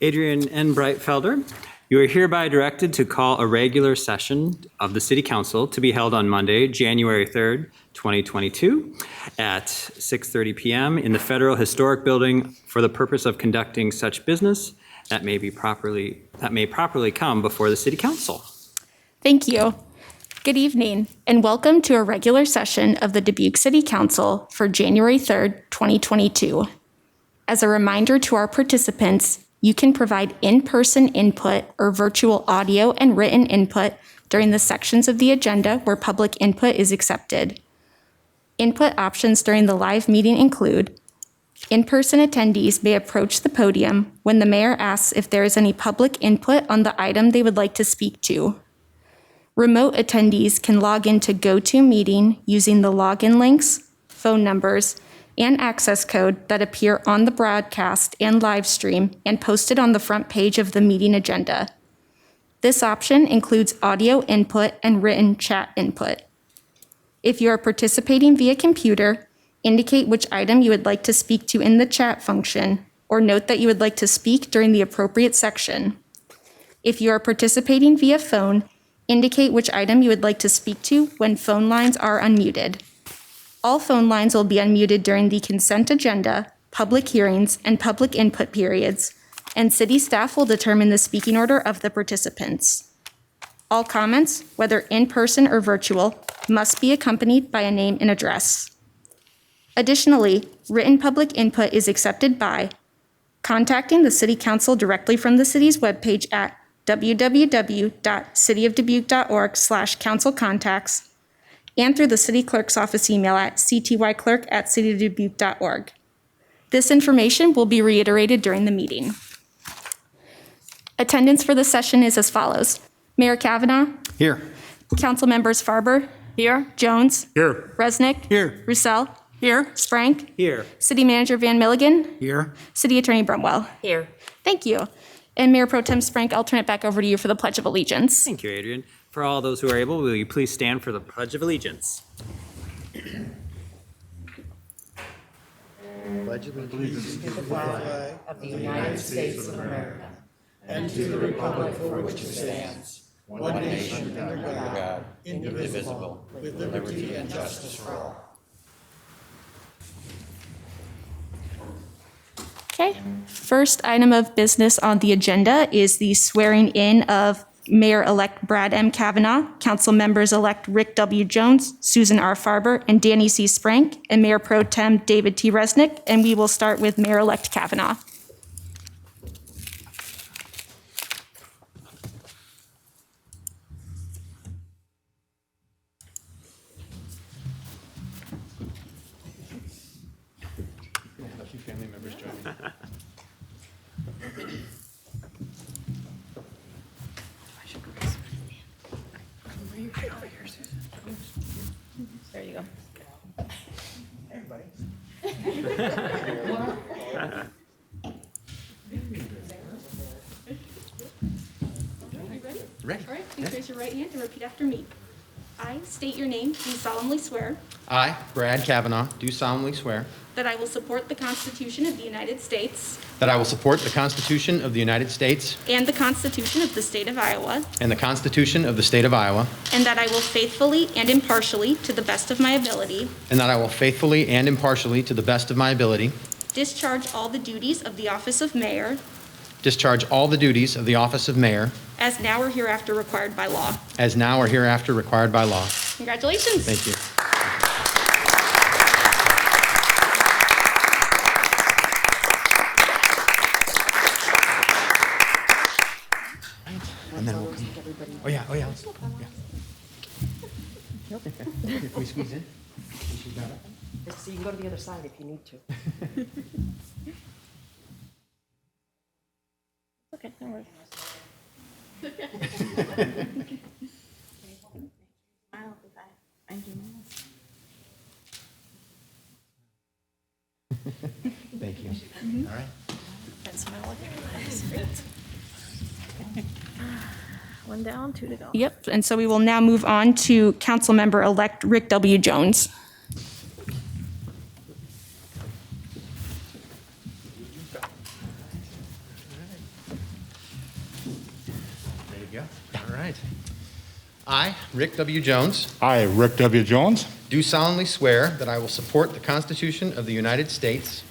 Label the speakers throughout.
Speaker 1: Adrian N. Breitfelder, you are hereby directed to call a regular session of the City Council to be held on Monday, January 3rd, 2022, at 6:30 p.m. in the Federal Historic Building for the purpose of conducting such business that may properly come before the City Council.
Speaker 2: Thank you. Good evening, and welcome to a regular session of the Dubuque City Council for January 3rd, 2022. As a reminder to our participants, you can provide in-person input or virtual audio and written input during the sections of the agenda where public input is accepted. Input options during the live meeting include: in-person attendees may approach the podium when the mayor asks if there is any public input on the item they would like to speak to. Remote attendees can log into GoToMeeting using the login links, phone numbers, and access code that appear on the broadcast and live stream and posted on the front page of the meeting agenda. This option includes audio input and written chat input. If you are participating via computer, indicate which item you would like to speak to in the chat function, or note that you would like to speak during the appropriate section. If you are participating via phone, indicate which item you would like to speak to when phone lines are unmuted. All phone lines will be unmuted during the consent agenda, public hearings, and public input periods, and city staff will determine the speaking order of the participants. All comments, whether in person or virtual, must be accompanied by a name and address. Additionally, written public input is accepted by contacting the City Council directly from the city's webpage at www.cityofdubuque.org/councilcontacts, and through the city clerk's office email at ctyclerk@cityofdubuque.org. This information will be reiterated during the meeting. Attendance for the session is as follows: Mayor Kavanaugh,
Speaker 3: Here.
Speaker 2: Council members Farber,
Speaker 4: Here.
Speaker 2: Jones,
Speaker 3: Here.
Speaker 2: Resnick,
Speaker 3: Here.
Speaker 2: Roussel,
Speaker 4: Here.
Speaker 2: Sprank,
Speaker 1: Here.
Speaker 2: City Manager Van Milligan,
Speaker 3: Here.
Speaker 2: City Attorney Brumwell.
Speaker 4: Here.
Speaker 2: Thank you. And Mayor Pro Tem Sprank, I'll turn it back over to you for the Pledge of Allegiance.
Speaker 1: Thank you, Adrian. For all those who are able, will you please stand for the Pledge of Allegiance?
Speaker 3: Pledge allegiance to the
Speaker 5: flag of the United States of America and to the republic for which it stands, one nation under God, indivisible, with liberty and justice for all.
Speaker 2: Okay. First item of business on the agenda is the swearing in of Mayor-elect Brad M. Kavanaugh, Council members-elect Rick W. Jones, Susan R. Farber, and Danny C. Sprank, and Mayor Pro Tem David T. Resnick, and we will start with Mayor-elect Kavanaugh.
Speaker 3: family members join me.
Speaker 4: There you go.
Speaker 3: Ready?
Speaker 2: All right, please raise your right hand and repeat after me. I state your name, do solemnly swear
Speaker 3: I, Brad Kavanaugh, do solemnly swear
Speaker 2: that I will support the Constitution of the United States
Speaker 3: that I will support the Constitution of the United States
Speaker 2: and the Constitution of the State of Iowa,
Speaker 3: and the Constitution of the State of Iowa,
Speaker 2: and that I will faithfully and impartially, to the best of my ability,
Speaker 3: and that I will faithfully and impartially, to the best of my ability,
Speaker 2: discharge all the duties of the office of mayor
Speaker 3: discharge all the duties of the office of mayor
Speaker 2: as now or hereafter required by law.
Speaker 3: as now or hereafter required by law.
Speaker 2: Congratulations.
Speaker 3: Thank you. And then we'll come. Oh, yeah. Oh, yeah. Let's, yeah. Can we squeeze in? She's got it.
Speaker 4: So you can go to the other side if you need to. Okay, no worries.
Speaker 3: Thank you. All right.
Speaker 4: One down, two to go.
Speaker 2: Yep, and so we will now move on to Councilmember-elect Rick W. Jones.
Speaker 3: I, Rick W. Jones,
Speaker 6: I, Rick W. Jones,
Speaker 3: do solemnly swear that I will support the Constitution of the United States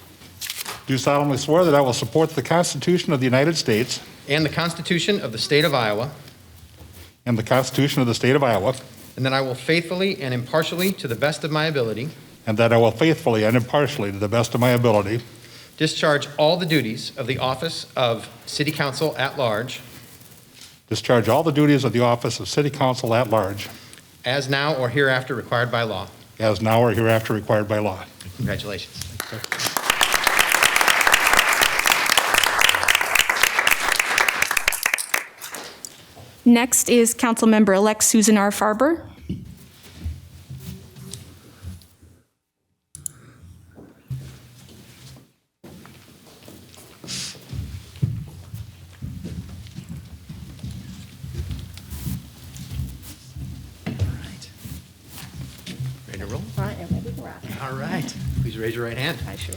Speaker 6: do solemnly swear that I will support the Constitution of the United States
Speaker 3: and the Constitution of the State of Iowa,
Speaker 6: and the Constitution of the State of Iowa,
Speaker 3: and that I will faithfully and impartially, to the best of my ability,
Speaker 6: and that I will faithfully and impartially, to the best of my ability,
Speaker 3: discharge all the duties of the office of City Council at large,
Speaker 6: discharge all the duties of the office of City Council at large,
Speaker 3: as now or hereafter required by law.
Speaker 6: as now or hereafter required by law.
Speaker 3: Congratulations.
Speaker 2: Next is Councilmember-elect Susan R. Farber.
Speaker 3: Ready to roll?
Speaker 4: I am ready to rock.
Speaker 3: All right. Please raise your right hand.
Speaker 4: I sure.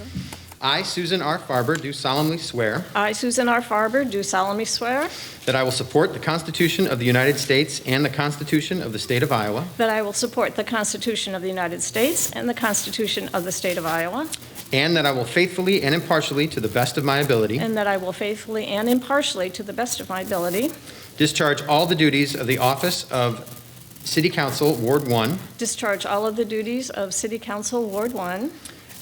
Speaker 3: I, Susan R. Farber, do solemnly swear
Speaker 4: I, Susan R. Farber, do solemnly swear
Speaker 3: that I will support the Constitution of the United States and the Constitution of the State of Iowa,
Speaker 4: that I will support the Constitution of the United States and the Constitution of the State of Iowa,
Speaker 3: and that I will faithfully and impartially, to the best of my ability,
Speaker 4: and that I will faithfully and impartially, to the best of my ability,
Speaker 3: discharge all the duties of the office of City Council, Ward 1,
Speaker 4: discharge all of the duties of City Council Ward 1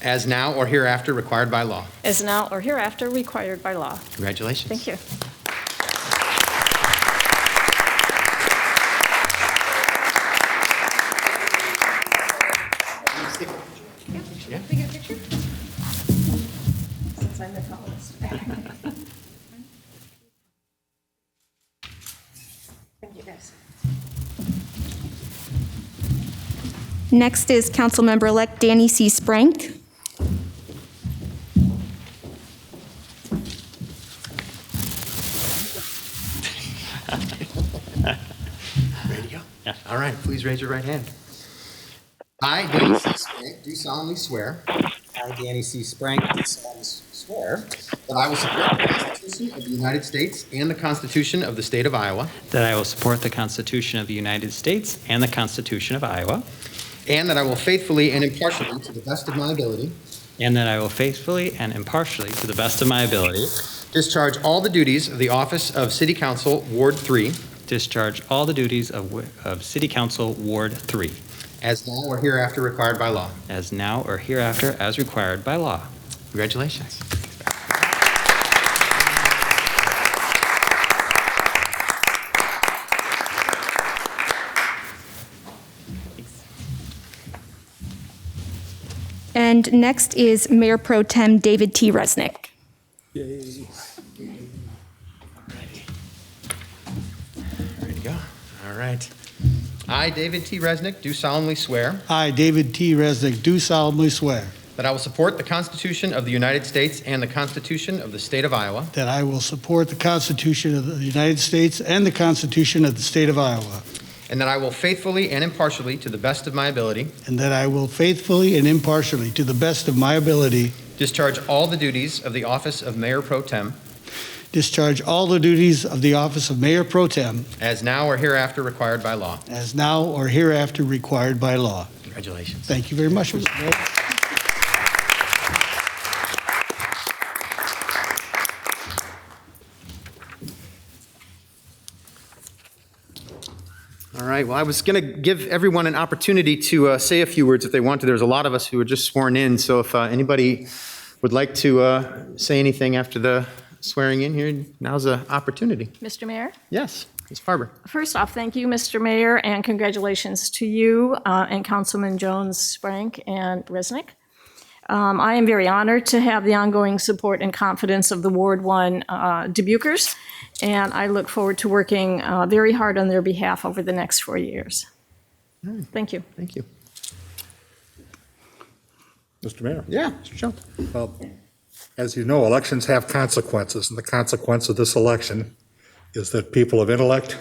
Speaker 3: as now or hereafter required by law.
Speaker 4: as now or hereafter required by law.
Speaker 3: Congratulations.
Speaker 4: Thank you.
Speaker 3: Yeah.
Speaker 4: Since I'm the tallest. Thank you, guys.
Speaker 2: Next is Councilmember-elect Danny C. Sprank.
Speaker 3: Ready to go? Yeah. All right, please raise your right hand. I, Danny C. Spank, do solemnly swear
Speaker 1: I, Danny C. Sprank, do solemnly swear
Speaker 3: that I will support the Constitution of the United States and the Constitution of the State of Iowa,
Speaker 1: that I will support the Constitution of the United States and the Constitution of Iowa,
Speaker 3: and that I will faithfully and impartially, to the best of my ability,
Speaker 1: and that I will faithfully and impartially, to the best of my ability,
Speaker 3: discharge all the duties of the office of City Council, Ward 3,
Speaker 1: discharge all the duties of City Council Ward 3,
Speaker 3: as now or hereafter required by law.
Speaker 1: as now or hereafter as required by law.
Speaker 3: Congratulations.
Speaker 2: And next is Mayor Pro Tem David T. Resnick.
Speaker 3: Ready to go? All right. I, David T. Resnick, do solemnly swear
Speaker 7: I, David T. Resnick, do solemnly swear
Speaker 3: that I will support the Constitution of the United States and the Constitution of the State of Iowa,
Speaker 7: that I will support the Constitution of the United States and the Constitution of the State of Iowa,
Speaker 3: and that I will faithfully and impartially, to the best of my ability,
Speaker 7: and that I will faithfully and impartially, to the best of my ability,
Speaker 3: discharge all the duties of the office of Mayor Pro Tem,
Speaker 7: discharge all the duties of the office of Mayor Pro Tem
Speaker 3: as now or hereafter required by law.
Speaker 7: as now or hereafter required by law.
Speaker 3: Congratulations.
Speaker 7: Thank you very much, Mr. Mayor.
Speaker 3: All right, well, I was going to give everyone an opportunity to say a few words if they want to. There's a lot of us who were just sworn in, so if anybody would like to say anything after the swearing in here, now's the opportunity.
Speaker 4: Mr. Mayor?
Speaker 3: Yes, Ms. Farber.
Speaker 4: First off, thank you, Mr. Mayor, and congratulations to you and Councilman Jones, Sprank, and Resnick. I am very honored to have the ongoing support and confidence of the Ward 1 Dubukers, and I look forward to working very hard on their behalf over the next 4 years. Thank you.
Speaker 3: Thank you.
Speaker 6: Mr. Mayor.
Speaker 3: Yeah, Mr. Jones.
Speaker 6: Well, as you know, elections have consequences, and the consequence of this election is that people of intellect,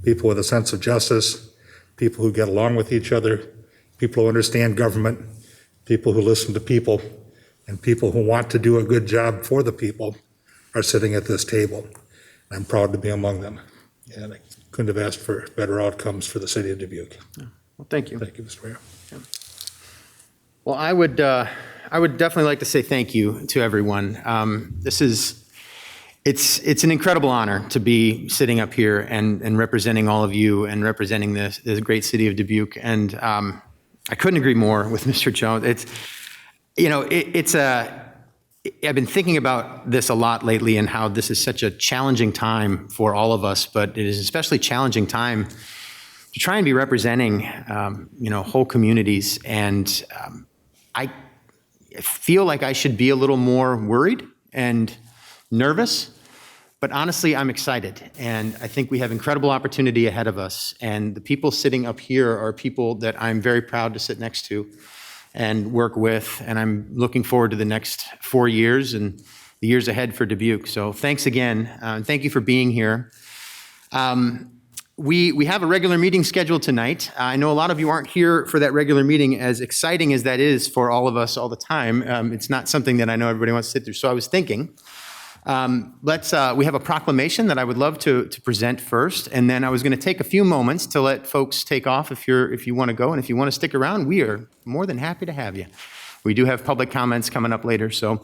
Speaker 6: people with a sense of justice, people who get along with each other, people who understand government, people who listen to people, and people who want to do a good job for the people are sitting at this table. I'm proud to be among them. And couldn't have asked for better outcomes for the city of Dubuque.
Speaker 3: Well, thank you.
Speaker 6: Thank you, Mr. Mayor.
Speaker 3: Well, I would definitely like to say thank you to everyone. It's an incredible honor to be sitting up here and representing all of you and representing this great city of Dubuque. And I couldn't agree more with Mr. Jones. I've been thinking about this a lot lately and how this is such a challenging time for all of us, but it is especially challenging time to try and be representing, whole communities. And I feel like I should be a little more worried and nervous, but honestly, I'm excited. And I think we have incredible opportunity ahead of us. And the people sitting up here are people that I'm very proud to sit next to and work with. And I'm looking forward to the next 4 years and the years ahead for Dubuque. So thanks again. Thank you for being here. We have a regular meeting scheduled tonight. I know a lot of you aren't here for that regular meeting, as exciting as that is for all of us all the time. It's not something that I know everybody wants to sit through. So I was thinking, we have a proclamation that I would love to present first, and then I was going to take a few moments to let folks take off if you want to go, and if you want to stick around, we are more than happy to have you. We do have public comments coming up later, so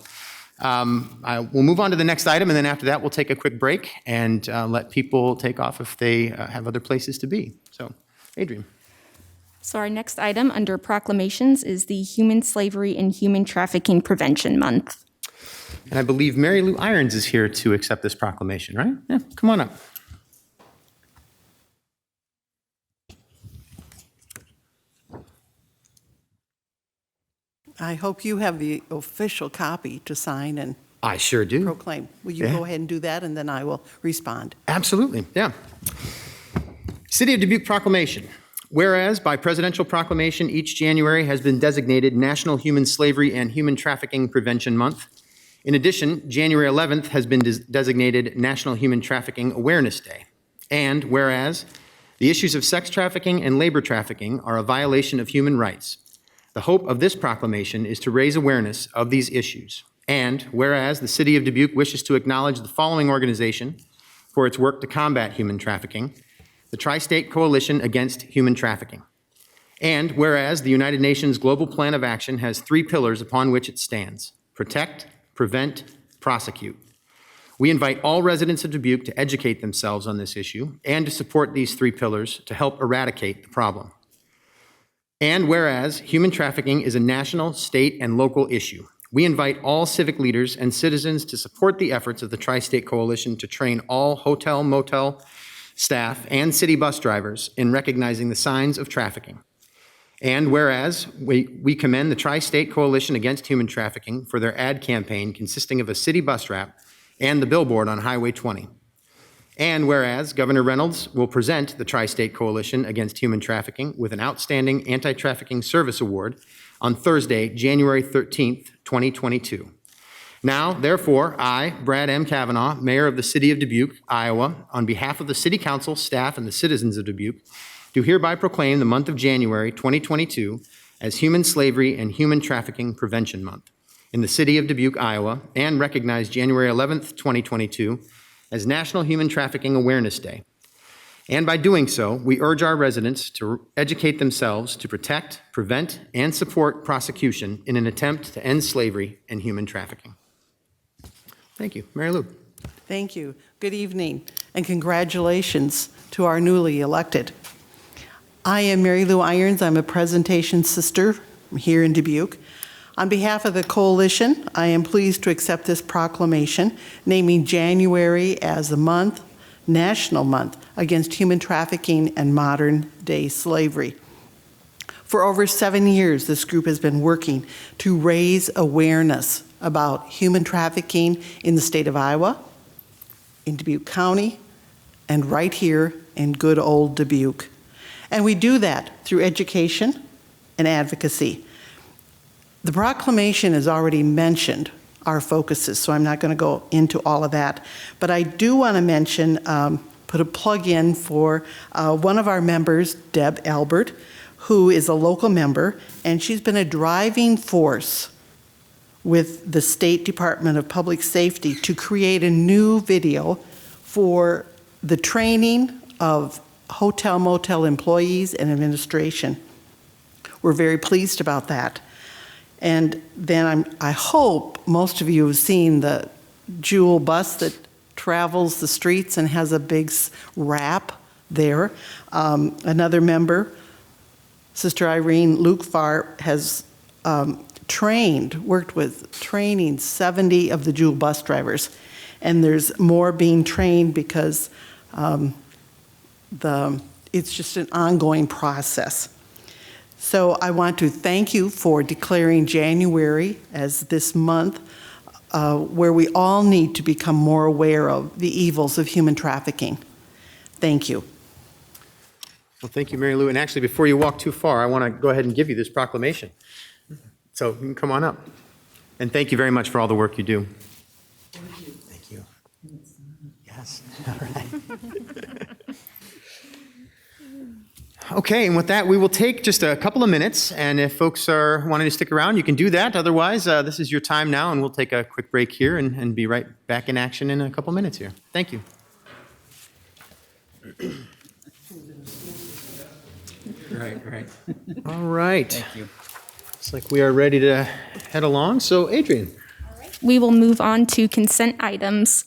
Speaker 3: we'll move on to the next item, and then after that, we'll take a quick break and let people take off if they have other places to be. So, Adrian.
Speaker 2: So our next item under proclamations is the Human Slavery and Human Trafficking Prevention Month.
Speaker 3: And I believe Mary Lou Irons is here to accept this proclamation, right? Yeah, come on up.
Speaker 5: I hope you have the official copy to sign and
Speaker 3: I sure do.
Speaker 5: proclaim. Will you
Speaker 3: Yeah.
Speaker 5: go ahead and do that, and then I will respond?
Speaker 3: Absolutely, yeah. City of Dubuque proclamation. Whereas by presidential proclamation, each January has been designated National Human Slavery and Human Trafficking Prevention Month. In addition, January 11th has been designated National Human Trafficking Awareness Day. And whereas the issues of sex trafficking and labor trafficking are a violation of human rights, the hope of this proclamation is to raise awareness of these issues. And whereas the City of Dubuque wishes to acknowledge the following organization for its work to combat human trafficking: the Tri-State Coalition Against Human Trafficking. And whereas the United Nations Global Plan of Action has 3 pillars upon which it stands: protect, prevent, prosecute. We invite all residents of Dubuque to educate themselves on this issue and to support these 3 pillars to help eradicate the problem. And whereas human trafficking is a national, state, and local issue, we invite all civic leaders and citizens to support the efforts of the Tri-State Coalition to train all hotel, motel staff and city bus drivers in recognizing the signs of trafficking. And whereas we commend the Tri-State Coalition Against Human Trafficking for their ad campaign consisting of a city bus wrap and the billboard on Highway 20. And whereas Governor Reynolds will present the Tri-State Coalition Against Human Trafficking with an Outstanding Anti-Trafficking Service Award on Thursday, January 13th, 2022. Now, therefore, I, Brad M. Kavanaugh, Mayor of the City of Dubuque, Iowa, on behalf of the City Council, staff, and the citizens of Dubuque, do hereby proclaim the month of January 2022 as Human Slavery and Human Trafficking Prevention Month in the City of Dubuque, Iowa, and recognize January 11th, 2022 as National Human Trafficking Awareness Day. And by doing so, we urge our residents to educate themselves to protect, prevent, and support prosecution in an attempt to end slavery and human trafficking. Thank you. Mary Lou.
Speaker 5: Thank you. Good evening, and congratulations to our newly elected. I am Mary Lou Irons. I'm a presentation sister here in Dubuque. On behalf of the coalition, I am pleased to accept this proclamation naming January as the National Month Against Human Trafficking and Modern Day Slavery. For over 7 years, this group has been working to raise awareness about human trafficking in the state of Iowa, in Dubuque County, and right here in good old Dubuque. And we do that through education and advocacy. The proclamation has already mentioned our focuses, so I'm not going to go into all of that. But I do want to mention, put a plug in for one of our members, Deb Albert, who is a local member, and she's been a driving force with the State Department of Public Safety to create a new video for the training of hotel motel employees and administration. We're very pleased about that. And then I hope most of you have seen the Jewel bus that travels the streets and has a big wrap there. Another member, Sister Irene Lukefar, has worked with training 70 of the Jewel bus drivers. And there's more being trained because it's just an ongoing process. So I want to thank you for declaring January as this month where we all need to become more aware of the evils of human trafficking. Thank you.
Speaker 3: Well, thank you, Mary Lou. And actually, before you walk too far, I want to go ahead and give you this proclamation. So you can come on up. And thank you very much for all the work you do. Thank you. Yes. All right. Okay, and with that, we will take just a couple of minutes, and if folks are wanting to stick around, you can do that. Otherwise, this is your time now, and we'll take a quick break here and be right back in action in a couple minutes here. Thank you. Right. All right. Thank you. Looks like we are ready to head along. So, Adrian.
Speaker 2: We will move on to consent items.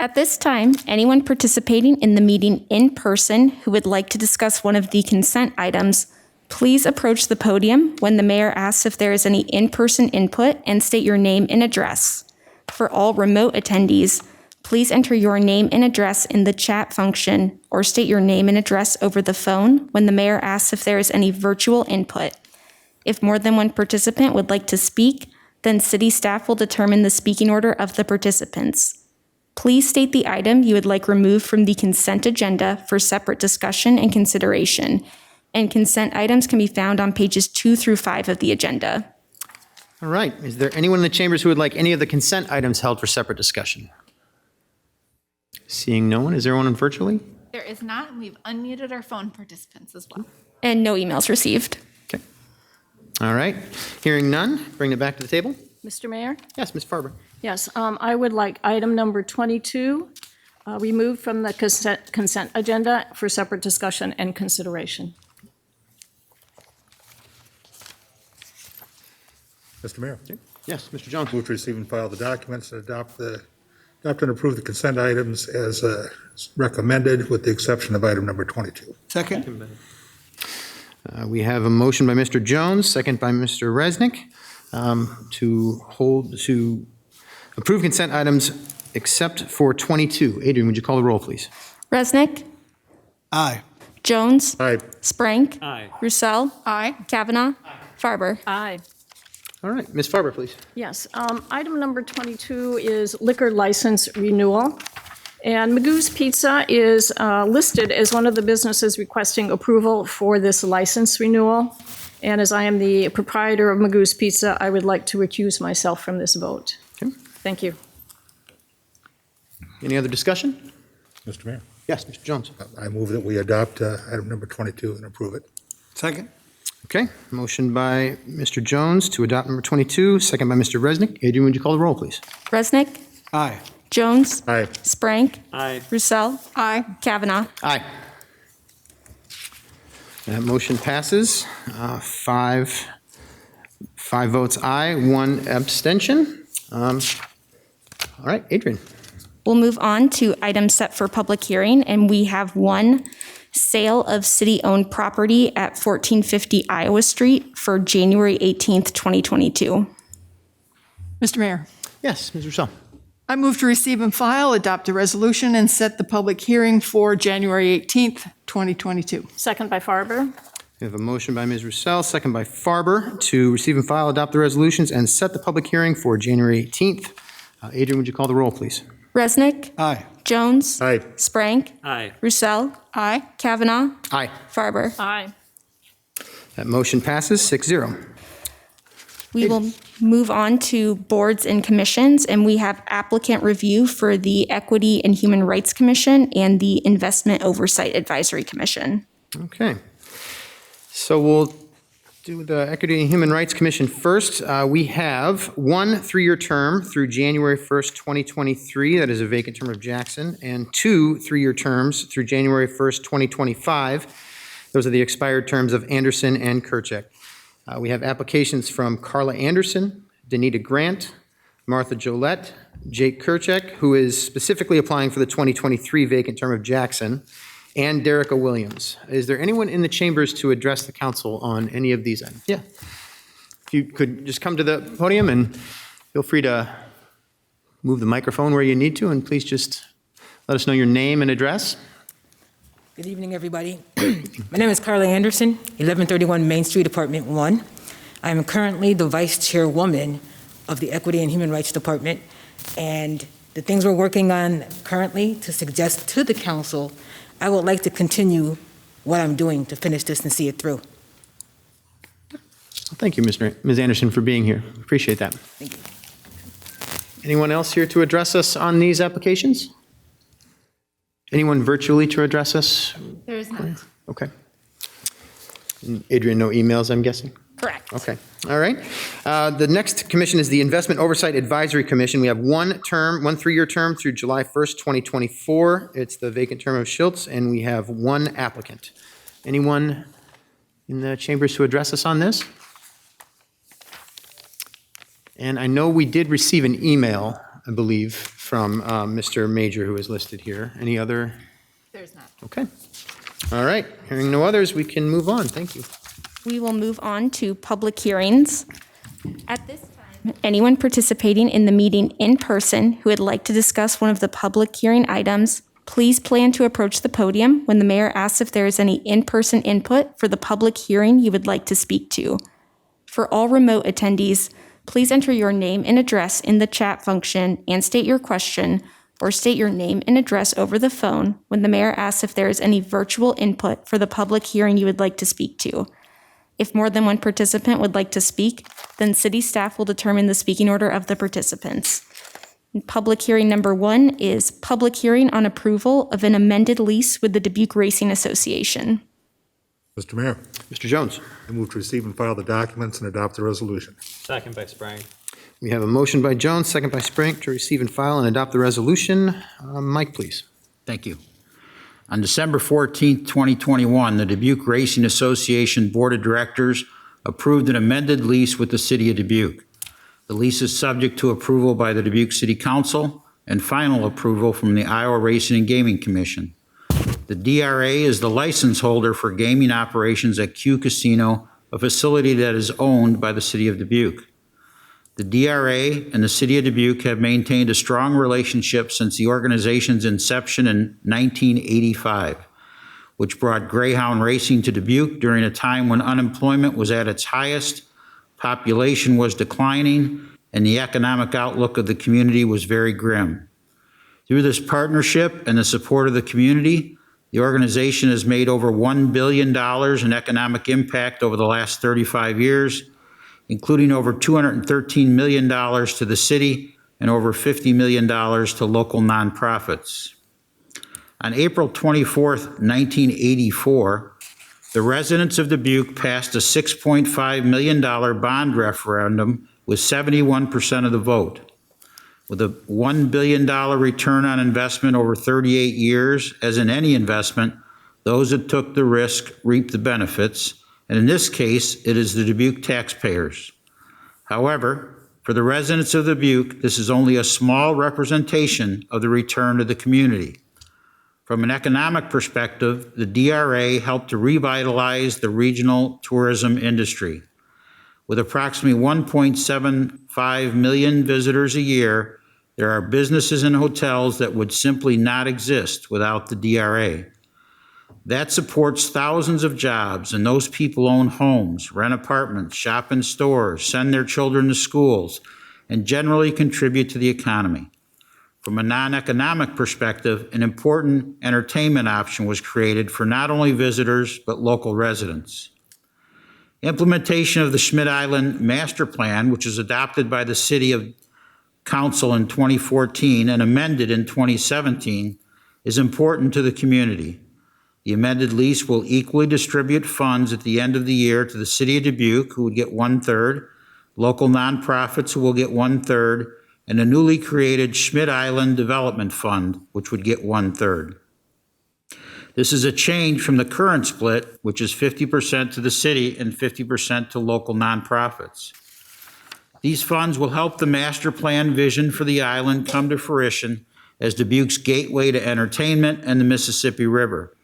Speaker 2: At this time, anyone participating in the meeting in person who would like to discuss one of the consent items, please approach the podium when the mayor asks if there is any in-person input and state your name and address. For all remote attendees, please enter your name and address in the chat function or state your name and address over the phone when the mayor asks if there is any virtual input. If more than one participant would like to speak, then city staff will determine the speaking order of the participants. Please state the item you would like removed from the consent agenda for separate discussion and consideration. And consent items can be found on pages 2 through 5 of the agenda.
Speaker 3: All right. Is there anyone in the chambers who would like any of the consent items held for separate discussion? Seeing no one, is there anyone virtually?
Speaker 8: There is not, and we've unmuted our phone participants as well.
Speaker 2: And no emails received.
Speaker 3: Okay. All right. Hearing none, bring it back to the table.
Speaker 4: Mr. Mayor?
Speaker 3: Yes, Ms. Farber.
Speaker 4: Yes, I would like item number 22 removed from the consent agenda for separate discussion and consideration.
Speaker 6: Mr. Mayor,
Speaker 3: Yes, Mr. Jones.
Speaker 6: move to receive and file the documents and adopt and approve the consent items as recommended, with the exception of item number 22.
Speaker 7: Second?
Speaker 3: We have a motion by Mr. Jones, second by Mr. Resnick, to approve consent items except for 22. Adrian, would you call the roll, please?
Speaker 2: Resnick,
Speaker 7: Aye.
Speaker 2: Jones,
Speaker 6: Aye.
Speaker 2: Sprank,
Speaker 1: Aye.
Speaker 2: Roussel,
Speaker 8: Aye.
Speaker 2: Kavanaugh, Farber.
Speaker 4: Aye.
Speaker 3: All right, Ms. Farber, please.
Speaker 4: Yes, item number 22 is liquor license renewal. And Magoo's Pizza is listed as one of the businesses requesting approval for this license renewal. And as I am the proprietor of Magoo's Pizza, I would like to recuse myself from this vote.
Speaker 3: Okay.
Speaker 4: Thank you.
Speaker 3: Any other discussion?
Speaker 6: Mr. Mayor,
Speaker 3: Yes, Mr. Jones.
Speaker 6: I move that we adopt item number 22 and approve it.
Speaker 7: Second?
Speaker 3: Okay, motion by Mr. Jones to adopt number 22, second by Mr. Resnick. Adrian, would you call the roll, please?
Speaker 2: Resnick,
Speaker 7: Aye.
Speaker 2: Jones,
Speaker 6: Aye.
Speaker 2: Sprank,
Speaker 1: Aye.
Speaker 2: Roussel,
Speaker 8: Aye.
Speaker 2: Kavanaugh.
Speaker 3: Aye. That motion passes. Five votes aye, 1 abstention. All right, Adrian.
Speaker 2: We'll move on to items set for public hearing, and we have one sale of city-owned property at 1450 Iowa Street for January 18th, 2022.
Speaker 9: Mr. Mayor,
Speaker 3: Yes, Ms. Roussel.
Speaker 9: I move to receive and file, adopt a resolution, and set the public hearing for January 18th, 2022.
Speaker 4: Second by Farber.
Speaker 3: We have a motion by Ms. Roussel, second by Farber, to receive and file, adopt the resolutions, and set the public hearing for January 18th. Adrian, would you call the roll, please?
Speaker 2: Resnick,
Speaker 7: Aye.
Speaker 2: Jones,
Speaker 6: Aye.
Speaker 2: Sprank,
Speaker 1: Aye.
Speaker 2: Roussel,
Speaker 9: Aye.
Speaker 2: Kavanaugh,
Speaker 3: Aye.
Speaker 2: Farber.
Speaker 4: Aye.
Speaker 3: That motion passes 6-0.
Speaker 2: We will move on to boards and commissions, and we have applicant review for the Equity and Human Rights Commission and the Investment Oversight Advisory Commission.
Speaker 3: Okay. So we'll do the Equity and Human Rights Commission first. We have one 3-year term through January 1st, 2023. That is a vacant term of Jackson, and 2 3-year terms through January 1st, 2025. Those are the expired terms of Anderson and Kurchek. We have applications from Carla Anderson, Danita Grant, Martha Jolette, Jake Kurchek, who is specifically applying for the 2023 vacant term of Jackson, and Derica Williams. Is there anyone in the chambers to address the council on any of these items? Yeah. If you could just come to the podium and feel free to move the microphone where you need to, and please just let us know your name and address.
Speaker 10: Good evening, everybody. My name is Carla Anderson, 1131 Main Street, Apartment 1. I am currently the vice chairwoman of the Equity and Human Rights Department, and the things we're working on currently to suggest to the council, I would like to continue what I'm doing to finish this and see it through.
Speaker 3: Thank you, Ms. Anderson, for being here. Appreciate that.
Speaker 10: Thank you.
Speaker 3: Anyone else here to address us on these applications? Anyone virtually to address us?
Speaker 8: There is not.
Speaker 3: Okay. And Adrian, no emails, I'm guessing?
Speaker 2: Correct.
Speaker 3: Okay, all right. The next commission is the Investment Oversight Advisory Commission. We have one 3-year term through July 1st, 2024. It's the vacant term of Schultz, and we have one applicant. Anyone in the chambers to address us on this? And I know we did receive an email, I believe, from Mr. Major, who is listed here. Any other?
Speaker 8: There's not.
Speaker 3: Okay. All right, hearing no others, we can move on. Thank you.
Speaker 2: We will move on to public hearings. At this time, anyone participating in the meeting in person who would like to discuss one of the public hearing items, please plan to approach the podium when the mayor asks if there is any in-person input for the public hearing you would like to speak to. For all remote attendees, please enter your name and address in the chat function and state your question, or state your name and address over the phone when the mayor asks if there is any virtual input for the public hearing you would like to speak to. If more than one participant would like to speak, then city staff will determine the speaking order of the participants. Public hearing number 1 is public hearing on approval of an amended lease with the Dubuque Racing Association.
Speaker 6: Mr. Mayor,
Speaker 3: Mr. Jones.
Speaker 6: I move to receive and file the documents and adopt the resolution.
Speaker 1: Second by Sprang.
Speaker 3: We have a motion by Jones, second by Sprink, to receive and file and adopt the resolution. Mike, please.
Speaker 11: Thank you. On December 14, 2021, the Dubuque Racing Association Board of Directors approved an amended lease with the City of Dubuque. The lease is subject to approval by the Dubuque City Council and final approval from the Iowa Racing and Gaming Commission. The DRA is the license holder for gaming operations at Q Casino, a facility that is owned by the City of Dubuque. The DRA and the City of Dubuque have maintained a strong relationship since the organization's inception in 1985, which brought Greyhound racing to Dubuque during a time when unemployment was at its highest, population was declining, and the economic outlook of the community was very grim. Through this partnership and the support of the community, the organization has made over $1 billion in economic impact over the last 35 years, including over $213 million to the city and over $50 million to local nonprofits. On April 24, 1984, the residents of Dubuque passed a $6.5 million bond referendum with 71% of the vote. With a $1 billion return on investment over 38 years, as in any investment, those that took the risk reaped the benefits, and in this case, it is the Dubuque taxpayers. However, for the residents of Dubuque, this is only a small representation of the return to the community. From an economic perspective, the DRA helped to revitalize the regional tourism industry. With approximately 1.75 million visitors a year, there are businesses and hotels that would simply not exist without the DRA. That supports thousands of jobs, and those people own homes, rent apartments, shop in stores, send their children to schools, and generally contribute to the economy. From a non-economic perspective, an important entertainment option was created for not only visitors, but local residents. Implementation of the Schmidt Island Master Plan, which was adopted by the City Council in 2014 and amended in 2017, is important to the community. The amended lease will equally distribute funds at the end of the year to the city of Dubuque, who would get 1/3, local nonprofits who will get 1/3, and a newly created Schmidt Island Development Fund, which would get 1/3. This is a change from the current split, which is 50% to the city and 50% to local nonprofits. These funds will help the master plan vision for the island come to fruition as Dubuque's gateway to entertainment and the Mississippi River,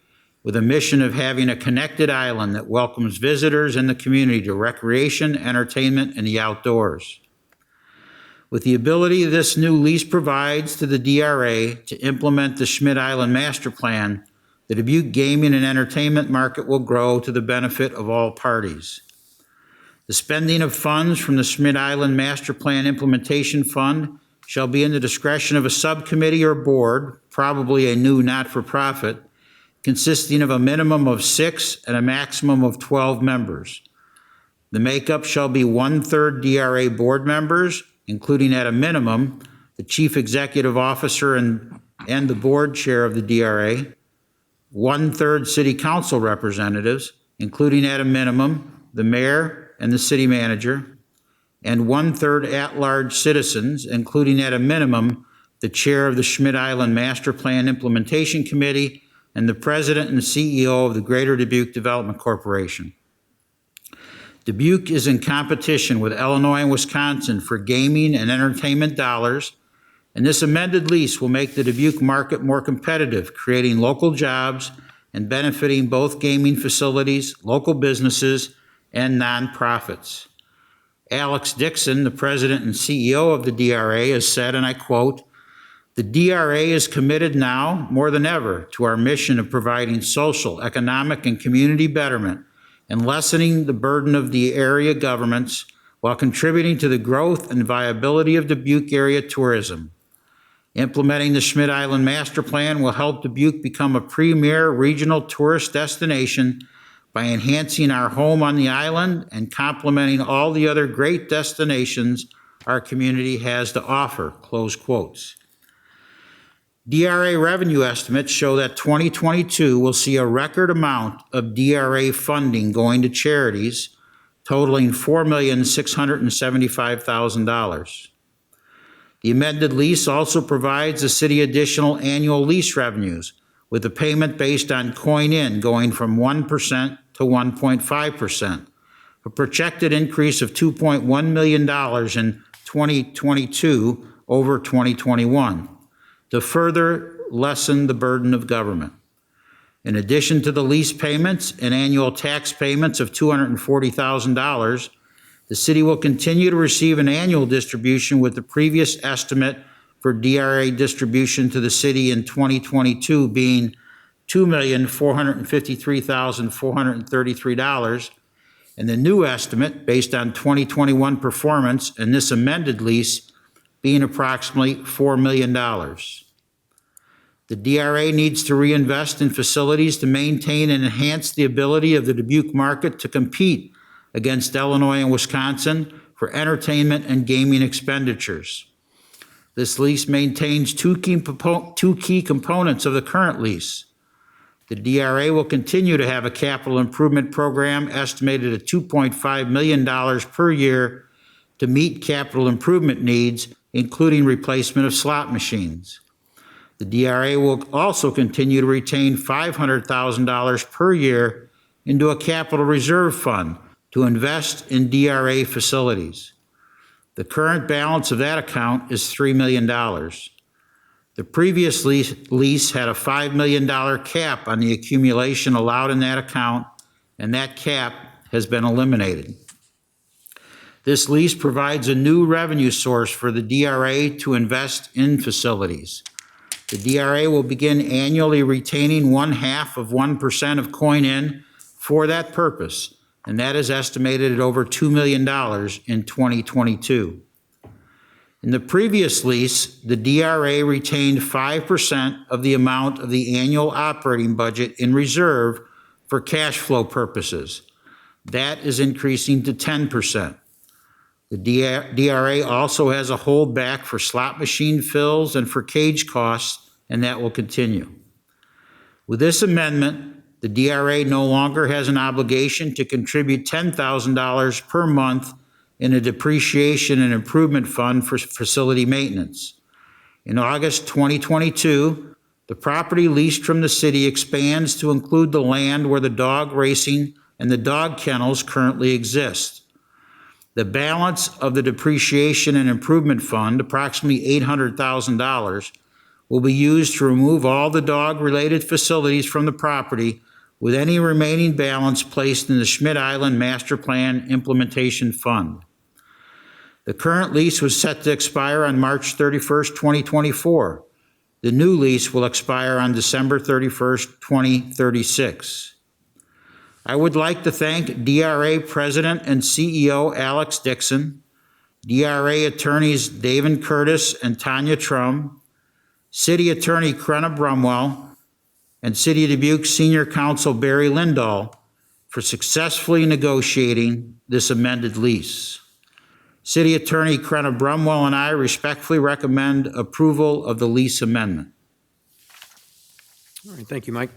Speaker 11: with a mission of having a connected island that welcomes visitors and the community to recreation, entertainment, and the outdoors. With the ability this new lease provides to the DRA to implement the Schmidt Island Master Plan, the Dubuque gaming and entertainment market will grow to the benefit of all parties. The spending of funds from the Schmidt Island Master Plan Implementation Fund shall be in the discretion of a subcommittee or board, probably a new not-for-profit, consisting of a minimum of 6 and a maximum of 12 members. The makeup shall be 1/3 DRA board members, including at a minimum the chief executive officer and the board chair of the DRA, 1/3 city council representatives, including at a minimum the mayor and the city manager, and 1/3 at-large citizens, including at a minimum the chair of the Schmidt Island Master Plan Implementation Committee and the president and CEO of the Greater Dubuque Development Corporation. Dubuque is in competition with Illinois and Wisconsin for gaming and entertainment dollars, and this amended lease will make the Dubuque market more competitive, creating local jobs and benefiting both gaming facilities, local businesses, and nonprofits. Alex Dixon, the president and CEO of the DRA, has said, and I quote, "The DRA is committed now more than ever to our mission of providing social, economic, and community betterment and lessening the burden of the area governments while contributing to the growth and viability of Dubuque area tourism. Implementing the Schmidt Island Master Plan will help Dubuque become a premier regional tourist destination by enhancing our home on the island and complementing all the other great destinations our community has to offer," close quotes. DRA revenue estimates show that 2022 will see a record amount of DRA funding going to charities, totaling $4,675,000. The amended lease also provides the city additional annual lease revenues, with the payment based on coin-in going from 1% to 1.5%, a projected increase of $2.1 million in 2022 over 2021. To further lessen the burden of government. In addition to the lease payments and annual tax payments of $240,000, the city will continue to receive an annual distribution, with the previous estimate for DRA distribution to the city in 2022 being $2,453,433, and the new estimate, based on 2021 performance and this amended lease, being approximately $4 million. The DRA needs to reinvest in facilities to maintain and enhance the ability of the Dubuque market to compete against Illinois and Wisconsin for entertainment and gaming expenditures. This lease maintains two key components of the current lease. The DRA will continue to have a capital improvement program estimated at $2.5 million per year to meet capital improvement needs, including replacement of slot machines. The DRA will also continue to retain $500,000 per year into a capital reserve fund to invest in DRA facilities. The current balance of that account is $3 million. The previous lease had a $5 million cap on the accumulation allowed in that account, and that cap has been eliminated. This lease provides a new revenue source for the DRA to invest in facilities. The DRA will begin annually retaining 0.5% of coin-in for that purpose, and that is estimated at over $2 million in 2022. In the previous lease, the DRA retained 5% of the amount of the annual operating budget in reserve for cash flow purposes. That is increasing to 10%. The DRA also has a holdback for slot machine fills and for cage costs, and that will continue. With this amendment, The DRA no longer has an obligation to contribute $10,000 per month in a depreciation and improvement fund for facility maintenance. In August 2022, the property leased from the city expands to include the land where the dog racing and the dog kennels currently exist. The balance of the depreciation and improvement fund, approximately $800,000, will be used to remove all the dog-related facilities from the property, with any remaining balance placed in the Schmidt Island Master Plan Implementation Fund. The current lease was set to expire on March 31st, 2024. The new lease will expire on December 31st, 2036. I would like to thank DRA President and CEO Alex Dixon, DRA attorneys David Curtis and Tanya Trum, City Attorney Crenna Brumwell, and City of Dubuque Senior Counsel Barry Lindahl for successfully negotiating this amended lease. City Attorney Crenna Brumwell and I respectfully recommend approval of the lease amendment.
Speaker 3: All right, thank you, Mike.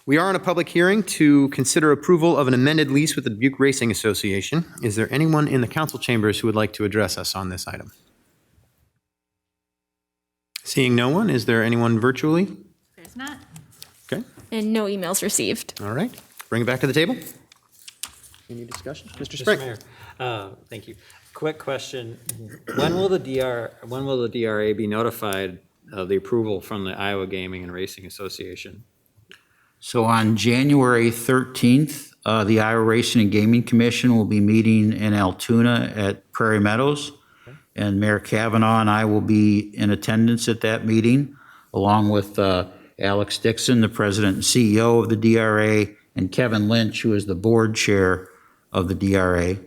Speaker 3: We are in a public hearing to consider approval of an amended lease with the Dubuque Racing Association. Is there anyone in the council chambers who would like to address us on this item? Seeing no one, is there anyone virtually?
Speaker 8: There's not.
Speaker 3: Okay,
Speaker 2: And no emails received.
Speaker 3: all right. Bring it back to the table. Any discussion? Mr. Sprague?
Speaker 1: Mr. Mayor, thank you. Quick question. When will the DRA be notified of the approval from the Iowa Gaming and Racing Association?
Speaker 11: So on January 13th, the Iowa Racing and Gaming Commission will be meeting in Altoona at Prairie Meadows. And Mayor Kavanaugh and I will be in attendance at that meeting, along with Alex Dixon, the president and CEO of the DRA, and Kevin Lynch, who is the board chair of the DRA.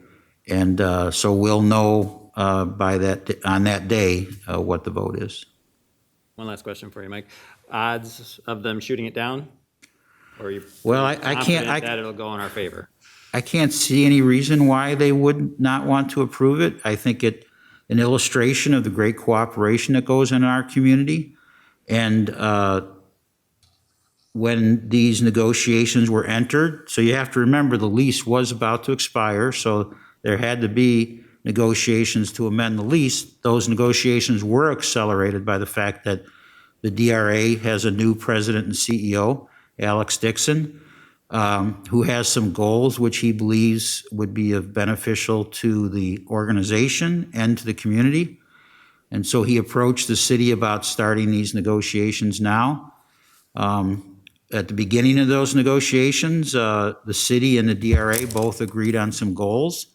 Speaker 11: And so we'll know on that day what the vote is.
Speaker 1: One last question for you, Mike. Odds of them shooting it down? Or are you
Speaker 11: Well, I
Speaker 1: confident
Speaker 11: can't.
Speaker 1: that it'll go in our favor?
Speaker 11: I can't see any reason why they would not want to approve it. I think it's an illustration of the great cooperation that goes in our community. And when these negotiations were entered, so you have to remember the lease was about to expire, so there had to be negotiations to amend the lease. Those negotiations were accelerated by the fact that the DRA has a new president and CEO, Alex Dixon, who has some goals which he believes would be beneficial to the organization and to the community. And so he approached the city about starting these negotiations now. At the beginning of those negotiations, the city and the DRA both agreed on some goals.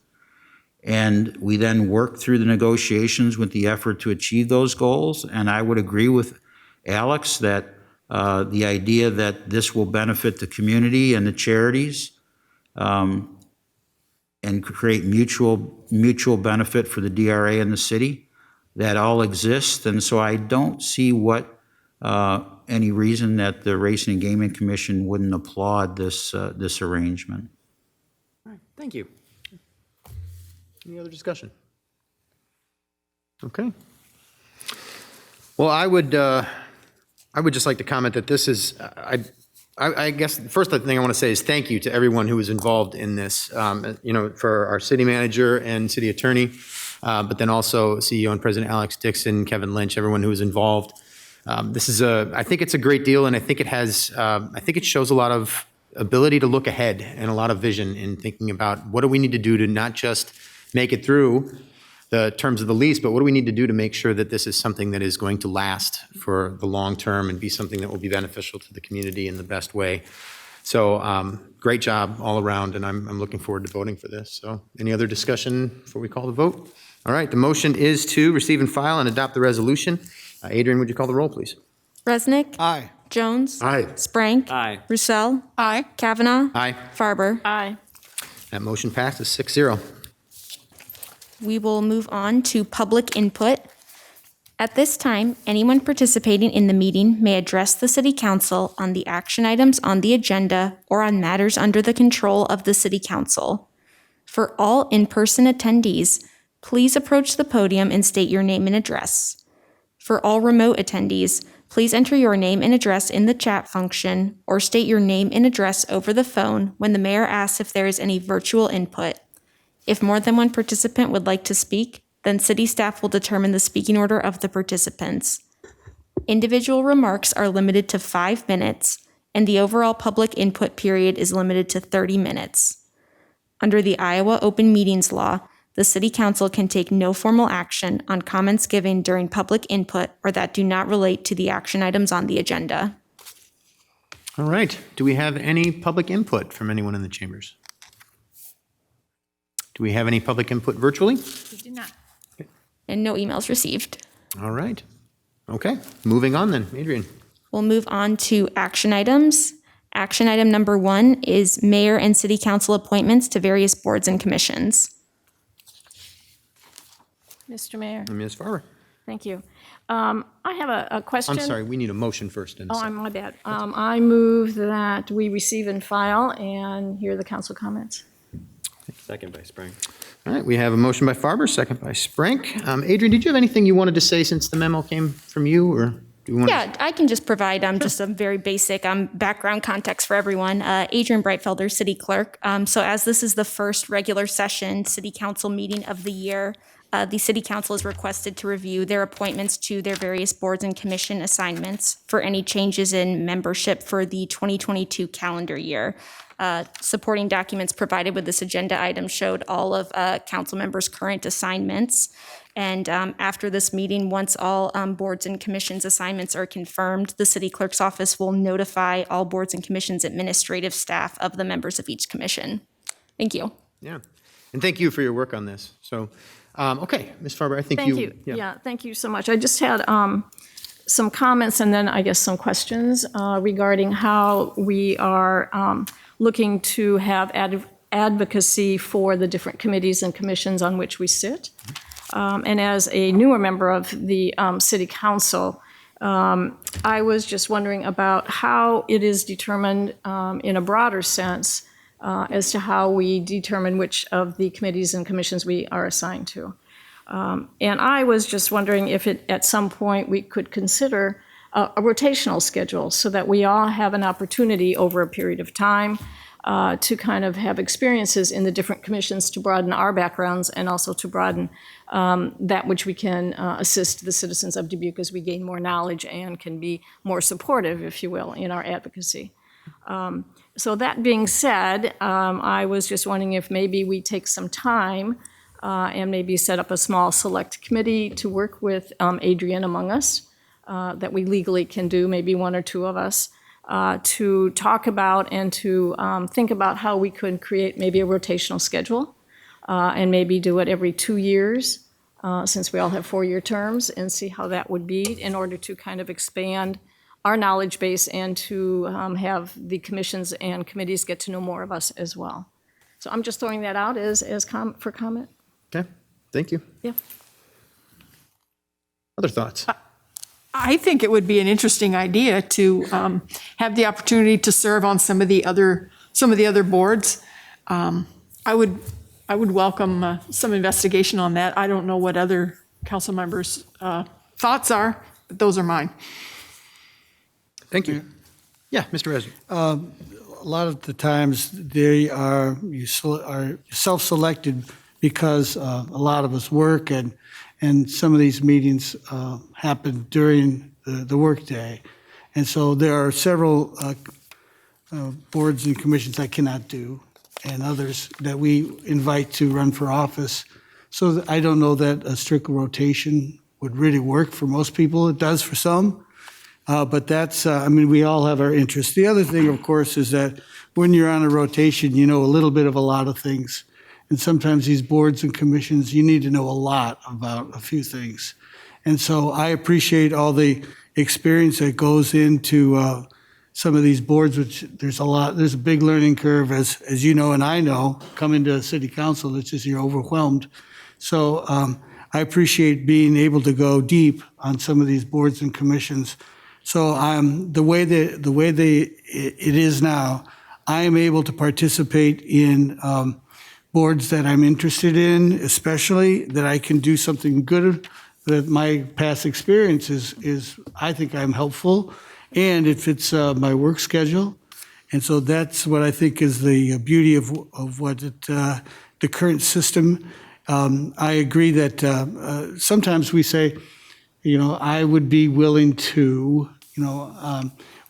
Speaker 11: And we then worked through the negotiations with the effort to achieve those goals. And I would agree with Alex that the idea that this will benefit the community and the charities and create mutual benefit for the DRA and the city, that all exists. And so I don't see any reason that the Racing and Gaming Commission wouldn't applaud this arrangement.
Speaker 3: All right, thank you. Any other discussion? Okay. Well, I would just like to comment that this is, I guess the first thing I want to say is thank you to everyone who was involved in this, for our city manager and city attorney, but then also CEO and President Alex Dixon, Kevin Lynch, everyone who was involved. This is I think it's a great deal, and I think it shows a lot of ability to look ahead and a lot of vision in thinking about what do we need to do to not just make it through the terms of the lease, but what do we need to do to make sure that this is something that is going to last for the long term and be something that will be beneficial to the community in the best way. So great job all around, and I'm looking forward to voting for this. So any other discussion before we call the vote? All right, the motion is to receive and file and adopt the resolution. Adrian, would you call the roll, please?
Speaker 2: Resnick.
Speaker 7: Aye.
Speaker 2: Jones.
Speaker 6: Aye.
Speaker 2: Sprank.
Speaker 1: Aye.
Speaker 2: Roussel.
Speaker 9: Aye.
Speaker 2: Kavanaugh.
Speaker 3: Aye.
Speaker 2: Farber.
Speaker 4: Aye.
Speaker 3: That motion passes 6-0.
Speaker 2: We will move on to public input. At this time, anyone participating in the meeting may address the City Council on the action items on the agenda or on matters under the control of the City Council. For all in-person attendees, please approach the podium and state your name and address. For all remote attendees, Please enter your name and address in the chat function or state your name and address over the phone when the mayor asks if there is any virtual input. If more than one participant would like to speak, then city staff will determine the speaking order of the participants. Individual remarks are limited to 5 minutes, and the overall public input period is limited to 30 minutes. Under the Iowa Open Meetings Law, the City Council can take no formal action on comments given during public input or that do not relate to the action items on the agenda.
Speaker 3: All right. Do we have any public input from anyone in the chambers? Do we have any public input virtually?
Speaker 8: We do not.
Speaker 2: And no emails received.
Speaker 3: All right. Okay. Moving on then. Adrian.
Speaker 2: We'll move on to action items. Action item number 1 is mayor and city council appointments to various boards and commissions.
Speaker 4: Mr. Mayor,
Speaker 3: Ms. Farber.
Speaker 4: thank you. I have a question.
Speaker 3: I'm sorry. We need a motion first. And a
Speaker 4: Oh,
Speaker 3: second.
Speaker 4: my bad. I move that we receive and file and hear the council comments.
Speaker 1: Second by Spring.
Speaker 3: All right. We have a motion by Farber, second by Sprank. Adrian, did you have anything you wanted to say since the memo came from you, or do you want?
Speaker 2: Yeah, I can just provide just some very basic background context for everyone. Adrian Breitfelder, City Clerk. So as this is the first regular session City Council meeting of the year, the City Council is requested to review their appointments to their various boards and commission assignments for any changes in membership for the 2022 calendar year. Supporting documents provided with this agenda item showed all of council members' current assignments. And after this meeting, once all boards and commissions assignments are confirmed, the city clerk's office will notify all boards and commissions administrative staff of the members of each commission. Thank you.
Speaker 3: Yeah. And thank you for your work on this. So, okay, Ms. Farber, I think
Speaker 4: Thank you. Yeah, thank you so much. I just had some comments and then I guess some questions regarding how we are looking to have advocacy for the different committees and commissions on which we sit. And as a newer member of the City Council, I was just wondering about how it is determined in a broader sense as to how we determine which of the committees and commissions we are assigned to. And I was just wondering if at some point we could consider a rotational schedule so that we all have an opportunity over a period of time to kind of have experiences in the different commissions to broaden our backgrounds and also to broaden that which we can assist the citizens of Dubuque as we gain more knowledge and can be more supportive, if you will, in our advocacy. So that being said, I was just wondering if maybe we take some time and maybe set up a small select committee to work with Adrian among us that we legally can do, maybe one or two of us, to talk about and to think about how we could create maybe a rotational schedule and maybe do it every 2 years since we all have 4-year terms and see how that would be in order to kind of expand our knowledge base and to have the commissions and committees get to know more of us as well. So I'm just throwing that out for comment.
Speaker 3: Okay, thank you.
Speaker 4: Yeah.
Speaker 3: Other thoughts?
Speaker 9: I think it would be an interesting idea to have the opportunity to serve on some of the other boards. I would welcome some investigation on that. I don't know what other council members' thoughts are, but those are mine.
Speaker 3: Thank you. Yeah, Mr. Resnick.
Speaker 7: A lot of the times they are self-selected because a lot of us work and some of these meetings happen during the workday. And so there are several boards and commissions I cannot do and others that we invite to run for office. So I don't know that a strict rotation would really work for most people. It does for some. But that's, we all have our interests. The other thing, of course, is that when you're on a rotation, you know a little bit of a lot of things. And sometimes these boards and commissions, you need to know a lot about a few things. And so I appreciate all the experience that goes into some of these boards, which there's a big learning curve, as you know and I know, coming to city council, it's just you're overwhelmed. So I appreciate being able to go deep on some of these boards and commissions. So the way it is now, I am able to participate in boards that I'm interested in, especially that I can do something good that my past experience is I think I'm helpful, and it fits my work schedule. And so that's what I think is the beauty of what the current system. I agree that sometimes we say, I would be willing to,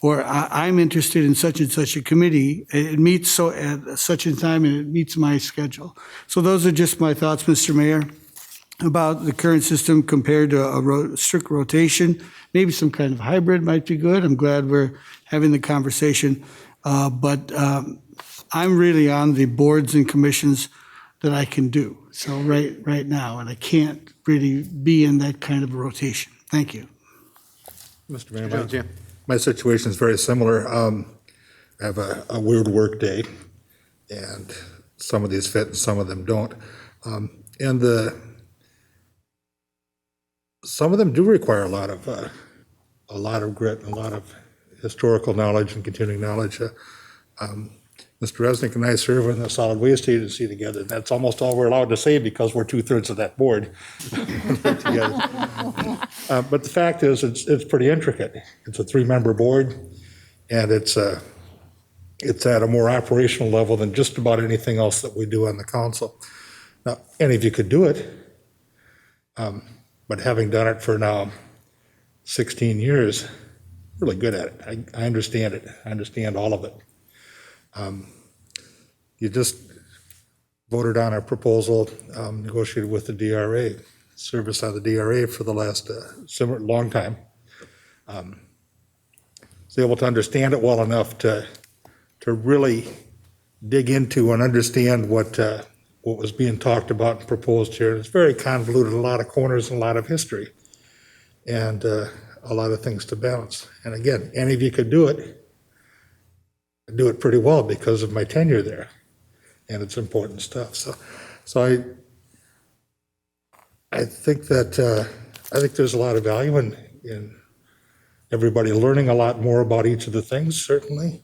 Speaker 7: or I'm interested in such and such a committee. It meets so at such a time and it meets my schedule. So those are just my thoughts, Mr. Mayor, about the current system compared to a strict rotation. Maybe some kind of hybrid might be good. I'm glad we're having the conversation. But I'm really on the boards and commissions that I can do. So right now, and I can't really be in that kind of a rotation. Thank you.
Speaker 6: Mr. Mayor, my situation is very similar. I have a weird work day, and some of these fit and some of them don't. And some of them do require a lot of grit and a lot of historical knowledge and continuing knowledge. Mr. Resnick and I serve in the Solid Waste Agency together. That's almost all we're allowed to say because we're 2/3 of that board. But the fact is, it's pretty intricate. It's a 3-member board, and it's at a more operational level than just about anything else that we do on the council. Now, any of you could do it, but having done it for now 16 years, really good at it. I understand it. I understand all of it. You just voted on a proposal, negotiated with the DRA, service on the DRA for the last long time. Was able to understand it well enough to really dig into and understand what was being talked about and proposed here. It's very convoluted, a lot of corners and a lot of history, and a lot of things to balance. And again, any of you could do it pretty well because of my tenure there, and it's important stuff. So I think that I think there's a lot of value in everybody learning a lot more about each of the things, certainly.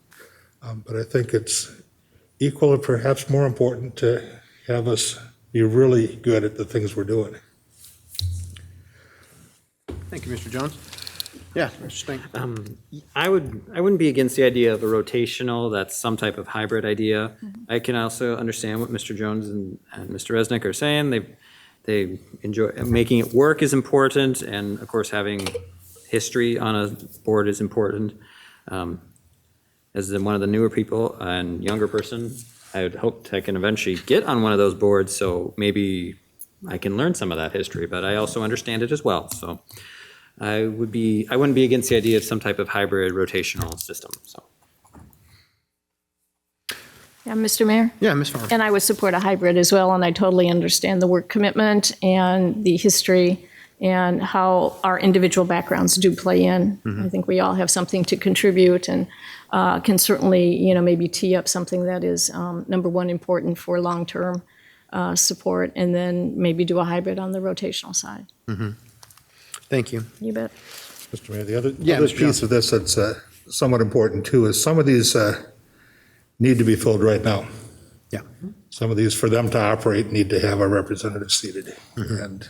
Speaker 6: But I think it's equal or perhaps more important to have us be really good at the things we're doing.
Speaker 3: Thank you, Mr. Jones. Yeah, Mr. Stink.
Speaker 1: I wouldn't be against the idea of a rotational, that's some type of hybrid idea. I can also understand what Mr. Jones and Mr. Resnick are saying. They enjoy, making it work is important, and of course, having history on a board is important. As one of the newer people and younger person, I would hope I can eventually get on one of those boards, so maybe I can learn some of that history, but I also understand it as well, so. I wouldn't be against the idea of some type of hybrid rotational system, so.
Speaker 4: Yeah, Mr. Mayor?
Speaker 3: Yeah, Ms. Farmer.
Speaker 4: And I would support a hybrid as well, and I totally understand the work commitment and the history and how our individual backgrounds do play in. I think we all have something to contribute and can certainly, maybe tee up something that is, number one, important for long-term support, and then maybe do a hybrid on the rotational side.
Speaker 3: Thank you.
Speaker 4: You bet.
Speaker 6: Mr. Mayor, the other
Speaker 3: Mr.
Speaker 6: piece of this that's somewhat important too is some of these need to be filled right now.
Speaker 3: Yeah.
Speaker 6: Some of these, for them to operate, need to have a representative seated. And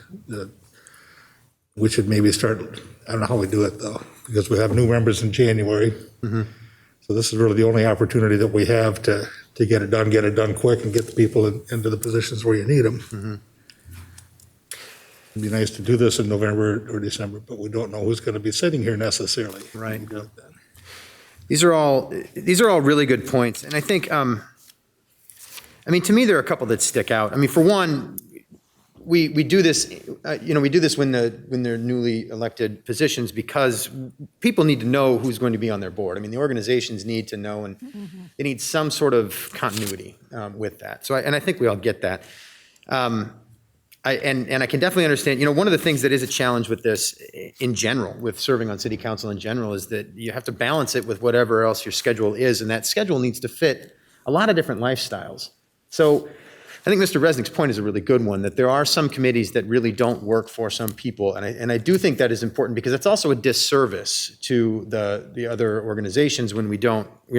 Speaker 6: we should maybe start, I don't know how we do it though, because we have new members in January. So this is really the only opportunity that we have to get it done quick and get the people into the positions where you need them. It'd be nice to do this in November or December, but we don't know who's going to be sitting here necessarily.
Speaker 3: Right. These are all really good points. And I think, to me, there are a couple that stick out. For one, we do this, we do this when they're newly elected positions because people need to know who's going to be on their board. The organizations need to know, and they need some sort of continuity with that. So, I think we all get that. And I can definitely understand, one of the things that is a challenge with this in general, with serving on city council in general, is that you have to balance it with whatever else your schedule is, and that schedule needs to fit a lot of different lifestyles. So I think Mr. Resnick's point is a really good one, that there are some committees that really don't work for some people, and I do think that is important because it's also a disservice to the other organizations when we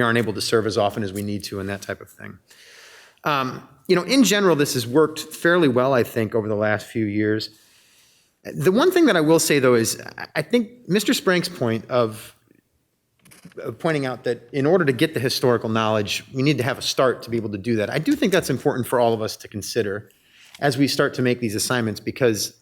Speaker 3: aren't able to serve as often as we need to and that type of thing. In general, this has worked fairly well, I think, over the last few years. The one thing that I will say, though, is I think Mr. Sprank's point of pointing out that in order to get the historical knowledge, we need to have a start to be able to do that. I do think that's important for all of us to consider as we start to make these assignments, because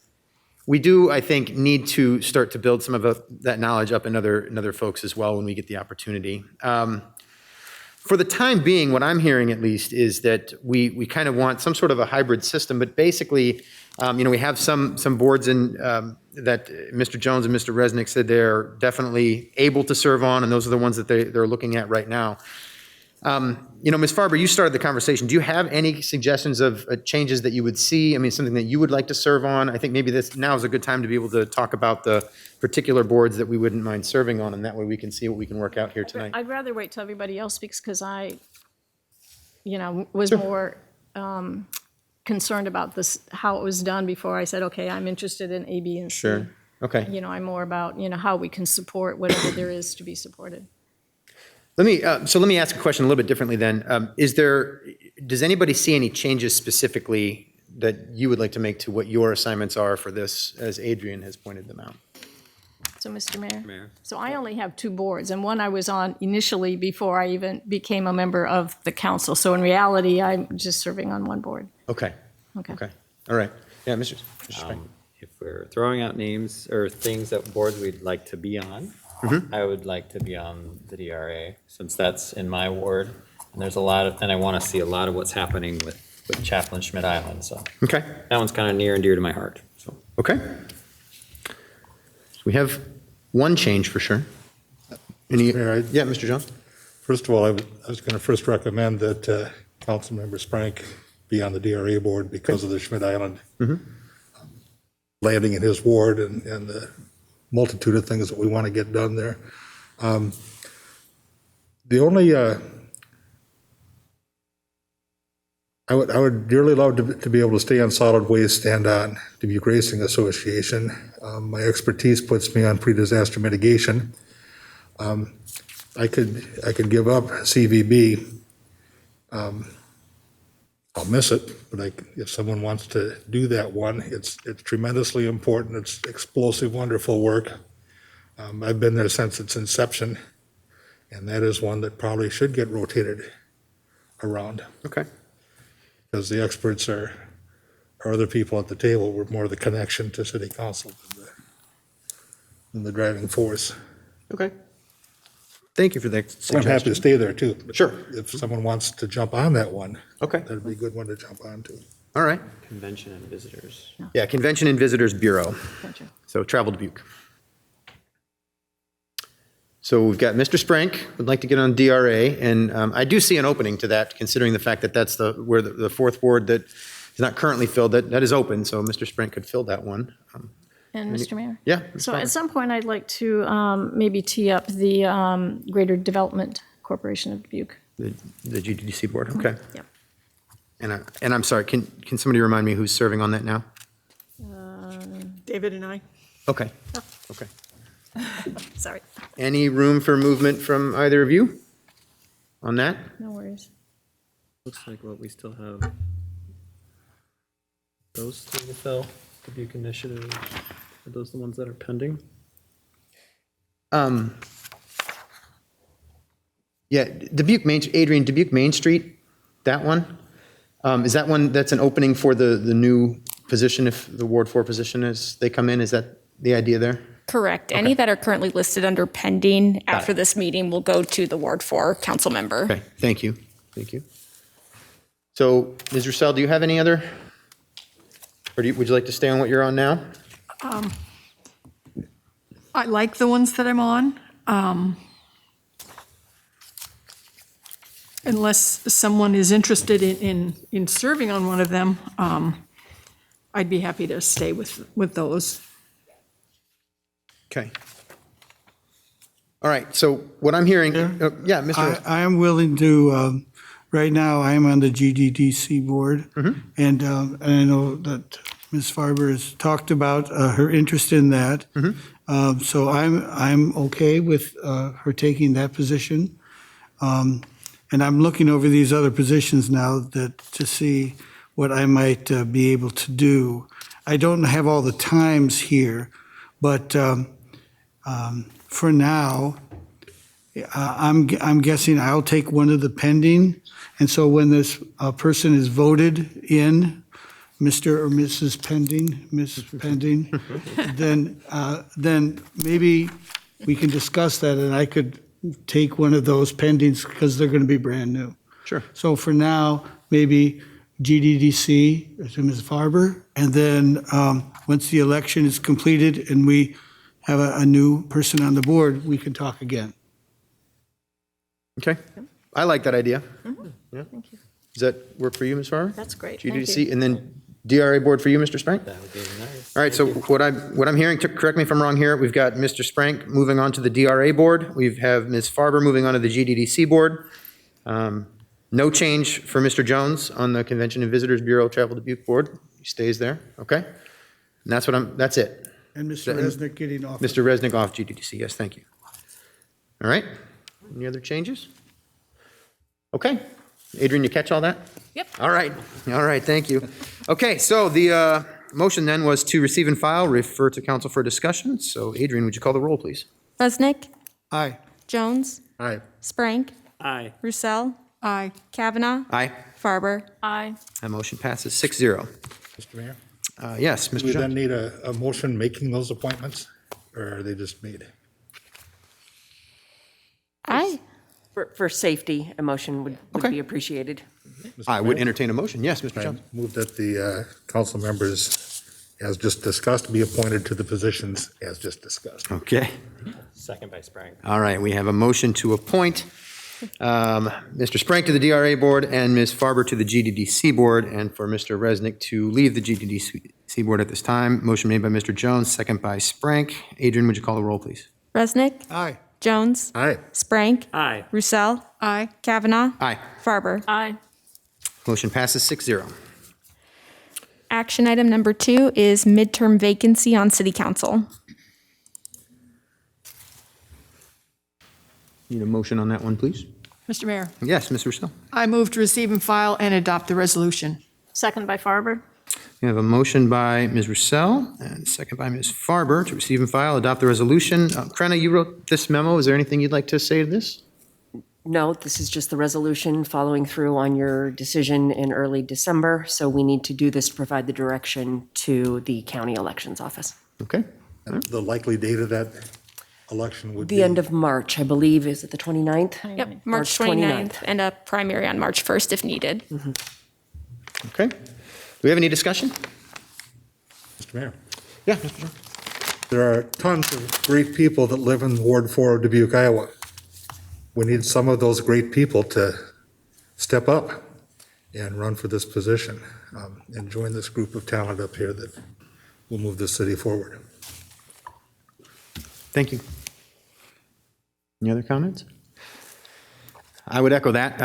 Speaker 3: we do, I think, need to start to build some of that knowledge up in other folks as well when we get the opportunity. For the time being, what I'm hearing at least is that we kind of want some sort of a hybrid system, but basically, we have some boards in that Mr. Jones and Mr. Resnick said they're definitely able to serve on, and those are the ones that they're looking at right now. Ms. Farber, you started the conversation. Do you have any suggestions of changes that you would see? I mean, something that you would like to serve on? I think maybe now is a good time to be able to talk about the particular boards that we wouldn't mind serving on, and that way we can see what we can work out here tonight.
Speaker 4: I'd rather wait till everybody else speaks because I, was more concerned about this, how it was done before I said, okay, I'm interested in A, B, and C.
Speaker 3: Sure. Okay.
Speaker 4: I'm more about, how we can support whatever there is to be supported.
Speaker 3: Let me ask a question a little bit differently then. Does anybody see any changes specifically that you would like to make to what your assignments are for this, as Adrian has pointed them out?
Speaker 4: So, Mr. Mayor?
Speaker 1: Mayor.
Speaker 4: So I only have two boards, and one I was on initially before I even became a member of the council. So in reality, I'm just serving on one board.
Speaker 3: Okay.
Speaker 4: Okay.
Speaker 3: Okay. All right. Yeah, Mr. Spank.
Speaker 1: If we're throwing out names or things that boards we'd like to be on, I would like to be on the DRA, since that's in my ward. And there's and I want to see a lot of what's happening with Chaplain Schmidt Island, so.
Speaker 3: Okay.
Speaker 1: That one's kind of near and dear to my heart, so.
Speaker 3: Okay. We have one change for sure.
Speaker 6: Mayor,
Speaker 3: Yeah, Mr. Jones?
Speaker 6: First of all, I was going to first recommend that Councilmember Sprank be on the DRA board because of the Schmidt Island landing in his ward and the multitude of things that we want to get done there. The only, I would dearly love to be able to stay on solid waste and on Dubuque Racing Association. My expertise puts me on pre-disaster mitigation. I could give up CVB. I'll miss it, but if someone wants to do that one, it's tremendously important. It's explosive, wonderful work. I've been there since its inception, and that is one that probably should get rotated around.
Speaker 3: Okay.
Speaker 6: Because the experts are other people at the table. We're more the connection to city council than the driving force.
Speaker 3: Okay. Thank you for that
Speaker 6: I'm
Speaker 3: suggestion.
Speaker 6: happy to stay there too.
Speaker 3: Sure.
Speaker 6: If someone wants to jump on that one,
Speaker 3: Okay.
Speaker 6: that'd be a good one to jump on to.
Speaker 3: All right.
Speaker 1: Convention and visitors.
Speaker 3: Yeah, Convention and Visitors Bureau.
Speaker 4: Gotcha.
Speaker 3: So Travel Dubuque. So we've got Mr. Sprank would like to get on DRA, and I do see an opening to that, considering the fact that that's where the fourth board that is not currently filled, that is open, so Mr. Sprank could fill that one.
Speaker 4: And Mr. Mayor?
Speaker 3: Yeah.
Speaker 4: So at some point, I'd like to maybe tee up the Greater Development Corporation of Dubuque.
Speaker 3: The GDC board, okay.
Speaker 4: Yep.
Speaker 3: And I'm sorry, can somebody remind me who's serving on that now?
Speaker 9: David and I.
Speaker 3: Okay, okay.
Speaker 4: Sorry,
Speaker 3: Any room for movement from either of you on that?
Speaker 4: no worries.
Speaker 1: Looks like what we still have. Those two to fill, Dubuque Initiative, are those the ones that are pending?
Speaker 3: Yeah, Adrian, Dubuque Main Street, that one? Is that one, that's an opening for the new position, if the Ward 4 position they come in, is that the idea there?
Speaker 2: Correct. Any that are currently listed under pending after this meeting will go to the Ward 4 council member.
Speaker 3: Okay, thank you, thank you. So, Ms. Roussel, do you have any other, or would you like to stay on what you're on now?
Speaker 9: I like the ones that I'm on. Unless someone is interested in serving on one of them, I'd be happy to stay with those.
Speaker 3: Okay. All right, so what I'm hearing, yeah, Mr.
Speaker 7: I am willing to, right now, I am on the GDDC board, and I know that Ms. Farber has talked about her interest in that. So I'm okay with her taking that position. And I'm looking over these other positions now to see what I might be able to do. I don't have all the times here, but for now, I'm guessing I'll take one of the pending. And so when this person is voted in, Mr. or Mrs. Pending, Mrs. Pending, then maybe we can discuss that, and I could take one of those pendings because they're going to be brand new.
Speaker 3: Sure.
Speaker 7: So for now, maybe GDDC to Ms. Farber, and then once the election is completed and we have a new person on the board, we can talk again.
Speaker 3: Okay. I like that idea. Yeah.
Speaker 4: Thank you.
Speaker 3: Does that work for you, Ms. Farber?
Speaker 4: That's great. Thank
Speaker 3: GDDC,
Speaker 4: you.
Speaker 3: and then DRA board for you, Mr. Sprank?
Speaker 1: That would be nice.
Speaker 3: All right, so what I'm hearing, correct me if I'm wrong here, we've got Mr. Sprank moving on to the DRA board. We have Ms. Farber moving on to the GDDC board. No change for Mr. Jones on the Convention and Visitors Bureau Travel Dubuque board. He stays there, okay? And that's it.
Speaker 7: And Mr. Resnick getting off.
Speaker 3: Mr. Resnick off GDDC, yes, thank you. All right, any other changes? Okay, Adrian, you catch all that?
Speaker 8: Yep.
Speaker 3: All right, thank you. Okay, so the motion then was to receive and file, refer to council for discussion. So Adrian, would you call the roll, please?
Speaker 2: Resnick,
Speaker 7: Aye.
Speaker 2: Jones,
Speaker 6: Aye.
Speaker 2: Sprank,
Speaker 1: Aye.
Speaker 2: Roussel,
Speaker 9: Aye.
Speaker 2: Kavanaugh,
Speaker 3: Aye.
Speaker 2: Farber.
Speaker 4: Aye.
Speaker 3: That motion passes 6-0.
Speaker 6: Mr. Mayor?
Speaker 3: Yes,
Speaker 6: Do
Speaker 3: Mr.
Speaker 6: we then
Speaker 3: Jones?
Speaker 6: need a motion making those appointments, or are they just made?
Speaker 2: Aye.
Speaker 12: For safety, a motion would
Speaker 3: Okay.
Speaker 12: be appreciated.
Speaker 3: I would entertain a motion. Yes, Mr.
Speaker 6: I
Speaker 3: Jones?
Speaker 6: move that the council members, as just discussed, be appointed to the positions as just discussed.
Speaker 3: Okay.
Speaker 1: Second by Sprank.
Speaker 3: All right, we have a motion to appoint Mr. Sprank to the DRA board and Ms. Farber to the GDDC board, and for Mr. Resnick to leave the GDDC board at this time. Motion made by Mr. Jones, second by Sprank. Adrian, would you call the roll, please?
Speaker 2: Resnick,
Speaker 7: Aye.
Speaker 2: Jones,
Speaker 6: Aye.
Speaker 2: Sprank,
Speaker 1: Aye.
Speaker 2: Roussel,
Speaker 9: Aye.
Speaker 2: Kavanaugh,
Speaker 3: Aye.
Speaker 2: Farber.
Speaker 4: Aye.
Speaker 3: Motion passes 6-0.
Speaker 2: Action item number 2 is midterm vacancy on city council.
Speaker 3: Need a motion on that one, please?
Speaker 9: Mr. Mayor,
Speaker 3: Yes, Ms. Rousseau.
Speaker 9: I move to receive and file and adopt the resolution.
Speaker 4: Second by Farber.
Speaker 3: We have a motion by Ms. Roussel and second by Ms. Farber to receive and file, adopt the resolution. Krenna, you wrote this memo. Is there anything you'd like to say to this?
Speaker 12: No, this is just the resolution following through on your decision in early December, so we need to do this to provide the direction to the county elections office.
Speaker 3: Okay.
Speaker 6: The likely date of that election would be?
Speaker 12: The end of March, I believe, is it the 29th?
Speaker 2: Yep, March
Speaker 12: March
Speaker 2: 29th, and a primary on March 1st if needed.
Speaker 3: Okay. Do we have any discussion?
Speaker 6: Mr. Mayor?
Speaker 3: Yeah, Mr. Jones.
Speaker 6: There are tons of great people that live in Ward 4 of Dubuque, Iowa. We need some of those great people to step up and run for this position and join this group of talent up here that will move the city forward.
Speaker 3: Thank you. Any other comments? I would echo that.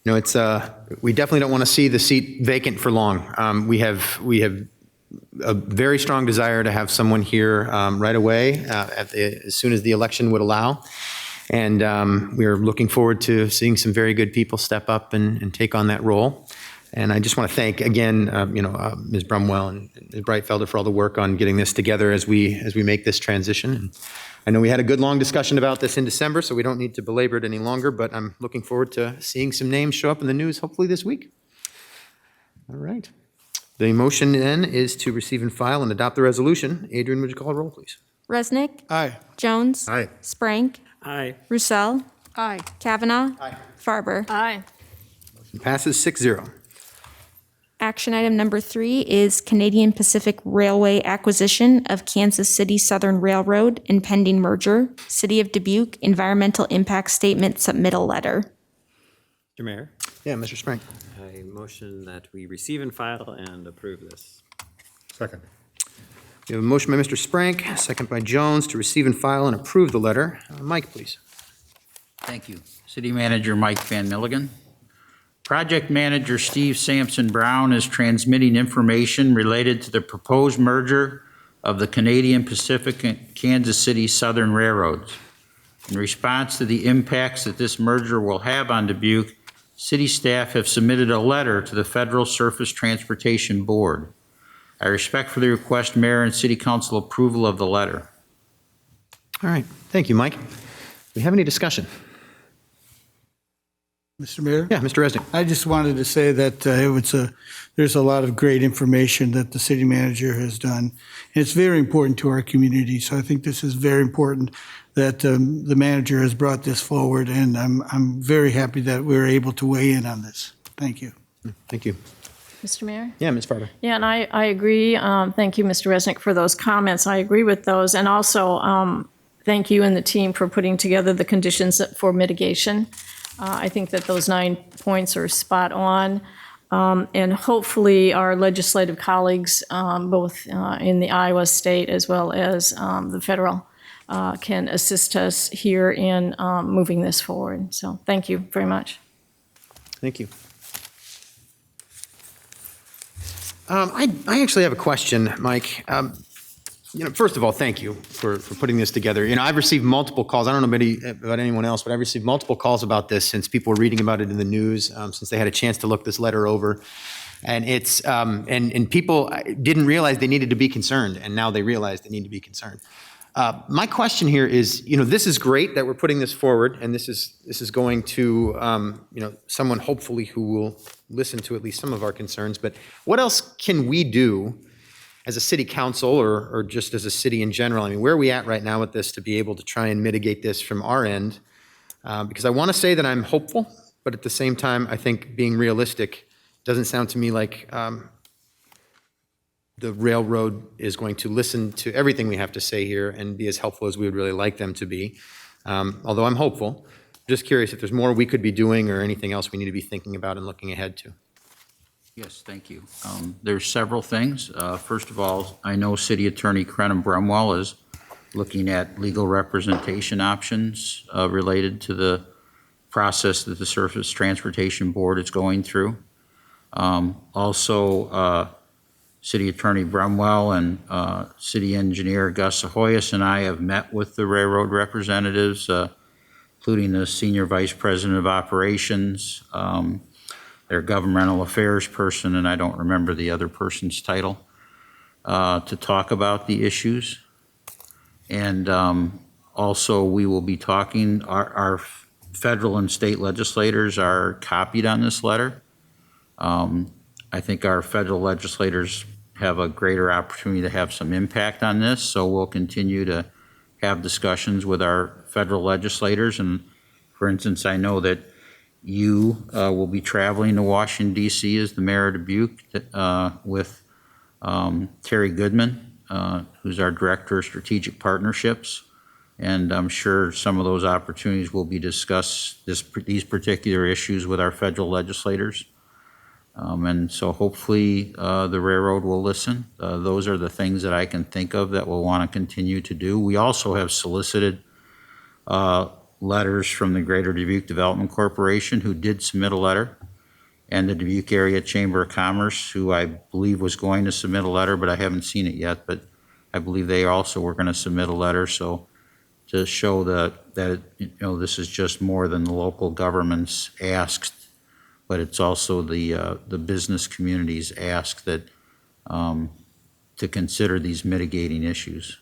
Speaker 3: You know, it's, we definitely don't want to see the seat vacant for long. We have a very strong desire to have someone here right away as soon as the election would allow. And we are looking forward to seeing some very good people step up and take on that role. And I just want to thank again, Ms. Brumwell and Ms. Breitfelder for all the work on getting this together as we make this transition. And I know we had a good long discussion about this in December, so we don't need to belabor it any longer, but I'm looking forward to seeing some names show up in the news hopefully this week. All right. The motion then is to receive and file and adopt the resolution. Adrian, would you call a roll, please?
Speaker 2: Resnick,
Speaker 7: Aye.
Speaker 2: Jones,
Speaker 6: Aye.
Speaker 2: Sprank,
Speaker 1: Aye.
Speaker 2: Roussel,
Speaker 9: Aye.
Speaker 2: Kavanaugh, Farber.
Speaker 4: Aye.
Speaker 3: It passes 6-0.
Speaker 2: Action item number 3 is Canadian Pacific Railway acquisition of Kansas City Southern Railroad and pending merger. City of Dubuque Environmental Impact Statement Submittal Letter.
Speaker 1: Mr. Mayor,
Speaker 3: Yeah, Mr. Sprank.
Speaker 1: I motion that we receive and file and approve this.
Speaker 6: Second.
Speaker 3: We have a motion by Mr. Sprank, second by Jones to receive and file and approve the letter. Mike, please.
Speaker 11: Thank you. City Manager Mike Van Milligan. Project Manager Steve Sampson Brown is transmitting information related to the proposed merger of the Canadian Pacific and Kansas City Southern Railroads. In response to the impacts that this merger will have on Dubuque, city staff have submitted a letter to the Federal Surface Transportation Board. I respectfully request Mayor and City Council approval of the letter.
Speaker 3: All right, thank you, Mike. Do we have any discussion?
Speaker 7: Mr. Mayor?
Speaker 3: Yeah, Mr. Resnick.
Speaker 7: I just wanted to say that there's a lot of great information that the city manager has done, and it's very important to our community. So I think this is very important that the manager has brought this forward, and I'm very happy that we're able to weigh in on this. Thank you.
Speaker 3: Thank you.
Speaker 4: Mr. Mayor?
Speaker 3: Yeah, Ms. Farber.
Speaker 4: Yeah, and I agree. Thank you, Mr. Resnick, for those comments. I agree with those. And also, thank you and the team for putting together the conditions for mitigation. I think that those 9 points are spot on. And hopefully, our legislative colleagues, both in the Iowa state as well as the federal, can assist us here in moving this forward. So thank you very much.
Speaker 3: Thank you. I actually have a question, Mike. First of all, thank you for putting this together. I've received multiple calls. I don't know about anyone else, but I've received multiple calls about this since people were reading about it in the news, since they had a chance to look this letter over. And it's and people didn't realize they needed to be concerned, and now they realize they need to be concerned. My question here is, this is great that we're putting this forward, and this is going to, someone hopefully who will listen to at least some of our concerns. But what else can we do as a city council or just as a city in general? I mean, where are we at right now with this to be able to try and mitigate this from our end? Because I want to say that I'm hopeful, but at the same time, I think being realistic doesn't sound to me like the railroad is going to listen to everything we have to say here and be as helpful as we would really like them to be. Although I'm hopeful. Just curious if there's more we could be doing or anything else we need to be thinking about and looking ahead to.
Speaker 11: Yes, thank you. There's several things. First of all, I know City Attorney Crenham Brumwell is looking at legal representation options related to the process that the Surface Transportation Board is going through. Also, City Attorney Brumwell and City Engineer Gus Ahoyas and I have met with the railroad representatives, including the Senior Vice President of Operations, their governmental affairs person, and I don't remember the other person's title, to talk about the issues. And also, we will be talking, our federal and state legislators are copied on this letter. I think our federal legislators have a greater opportunity to have some impact on this, so we'll continue to have discussions with our federal legislators. And for instance, I know that you will be traveling to Washington, D.C. as the mayor of Dubuque with Terry Goodman, who's our director of strategic partnerships. And I'm sure some of those opportunities will be discussed, these particular issues with our federal legislators. And so hopefully the railroad will listen. Those are the things that I can think of that we'll want to continue to do. We also have solicited letters from the Greater Dubuque Development Corporation, who did submit a letter, and the Dubuque Area Chamber of Commerce, who I believe was going to submit a letter, but I haven't seen it yet. But I believe they also were going to submit a letter. So to show that this is just more than the local governments asked, but it's also the business community's ask that to consider these mitigating issues.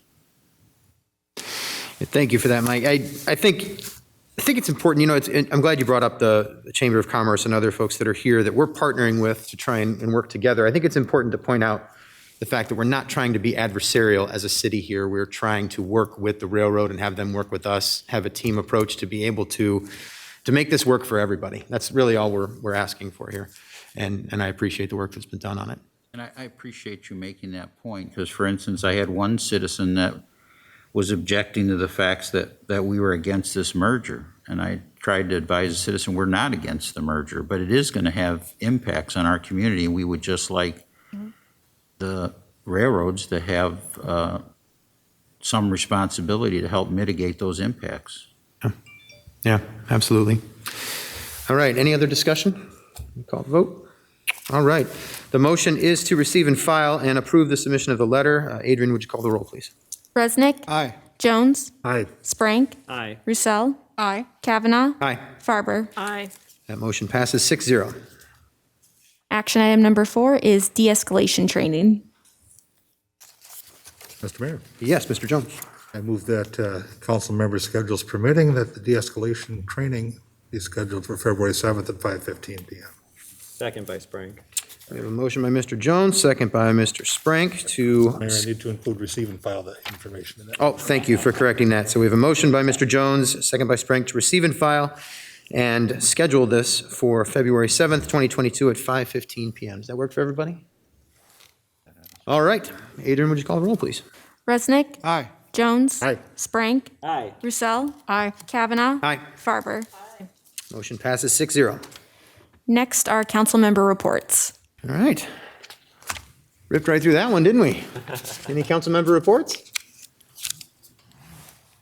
Speaker 3: Thank you for that, Mike. I think it's important. I'm glad you brought up the Chamber of Commerce and other folks that are here that we're partnering with to try and work together. I think it's important to point out the fact that we're not trying to be adversarial as a city here. We're trying to work with the railroad and have them work with us, have a team approach to be able to make this work for everybody. That's really all we're asking for here. And I appreciate the work that's been done on it.
Speaker 11: And I appreciate you making that point, because, for instance, I had one citizen that was objecting to the facts that we were against this merger. And I tried to advise the citizen, we're not against the merger, but it is going to have impacts on our community. And we would just like the railroads to have some responsibility to help mitigate those impacts.
Speaker 3: Yeah, absolutely. All right, any other discussion? Call the vote. All right, the motion is to receive and file and approve the submission of the letter. Adrian, would you call the roll, please?
Speaker 2: Resnick.
Speaker 7: Aye.
Speaker 2: Jones.
Speaker 6: Aye.
Speaker 2: Sprank.
Speaker 1: Aye.
Speaker 2: Roussel.
Speaker 9: Aye.
Speaker 2: Kavanaugh.
Speaker 3: Aye.
Speaker 2: Farber.
Speaker 4: Aye.
Speaker 3: That motion passes 6-0.
Speaker 2: Action item number 4 is de-escalation training.
Speaker 6: Mr. Mayor,
Speaker 3: Yes, Mr. Jones.
Speaker 6: I move that council member schedules permitting that the de-escalation training be scheduled for February 7th at 5:15 PM.
Speaker 1: Second by Sprank.
Speaker 3: We have a motion by Mr. Jones, second by Mr. Sprank to,
Speaker 6: Mayor, I need to include receive and file the information in that.
Speaker 3: oh, thank you for correcting that. So we have a motion by Mr. Jones, second by Sprank to receive and file and schedule this for February 7th, 2022 at 5:15 PM. Does that work for everybody? All right. Adrian, would you call the roll, please?
Speaker 2: Resnick.
Speaker 7: Aye.
Speaker 2: Jones.
Speaker 6: Aye.
Speaker 2: Sprank.
Speaker 1: Aye.
Speaker 2: Roussel.
Speaker 9: Aye.
Speaker 2: Kavanaugh.
Speaker 3: Aye.
Speaker 2: Farber.
Speaker 3: Motion passes 6-0.
Speaker 2: Next are council member reports.
Speaker 3: All right. Ripped right through that one, didn't we? Any council member reports?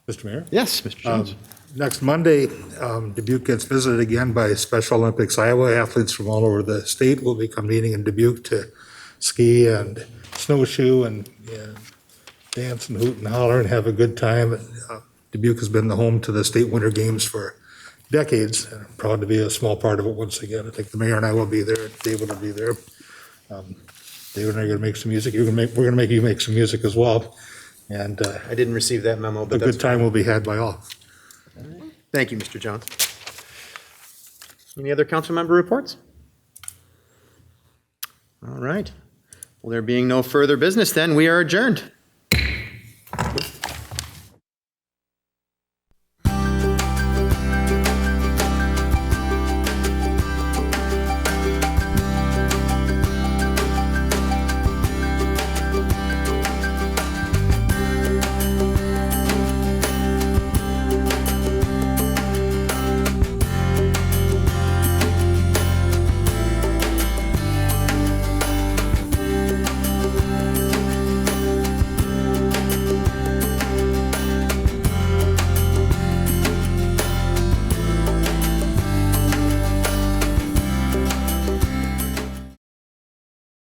Speaker 6: Mr. Mayor?
Speaker 3: Yes, Mr. Jones.
Speaker 6: Next Monday, Dubuque gets visited again by Special Olympics Iowa athletes from all over the state will be coming in Dubuque to ski and snowshoe and dance and hoot and holler and have a good time. Dubuque has been the home to the state winter games for decades, and I'm proud to be a small part of it once again. I think the mayor and I will be there, David will be there. David and I are gonna make some music, we're gonna make you make some music as well. And
Speaker 3: I didn't receive that memo,
Speaker 6: a
Speaker 3: but that's
Speaker 6: good time will be had by all.
Speaker 3: Thank you, Mr. Jones. Any other council member reports? All right. Well, there being no further business, then we are adjourned.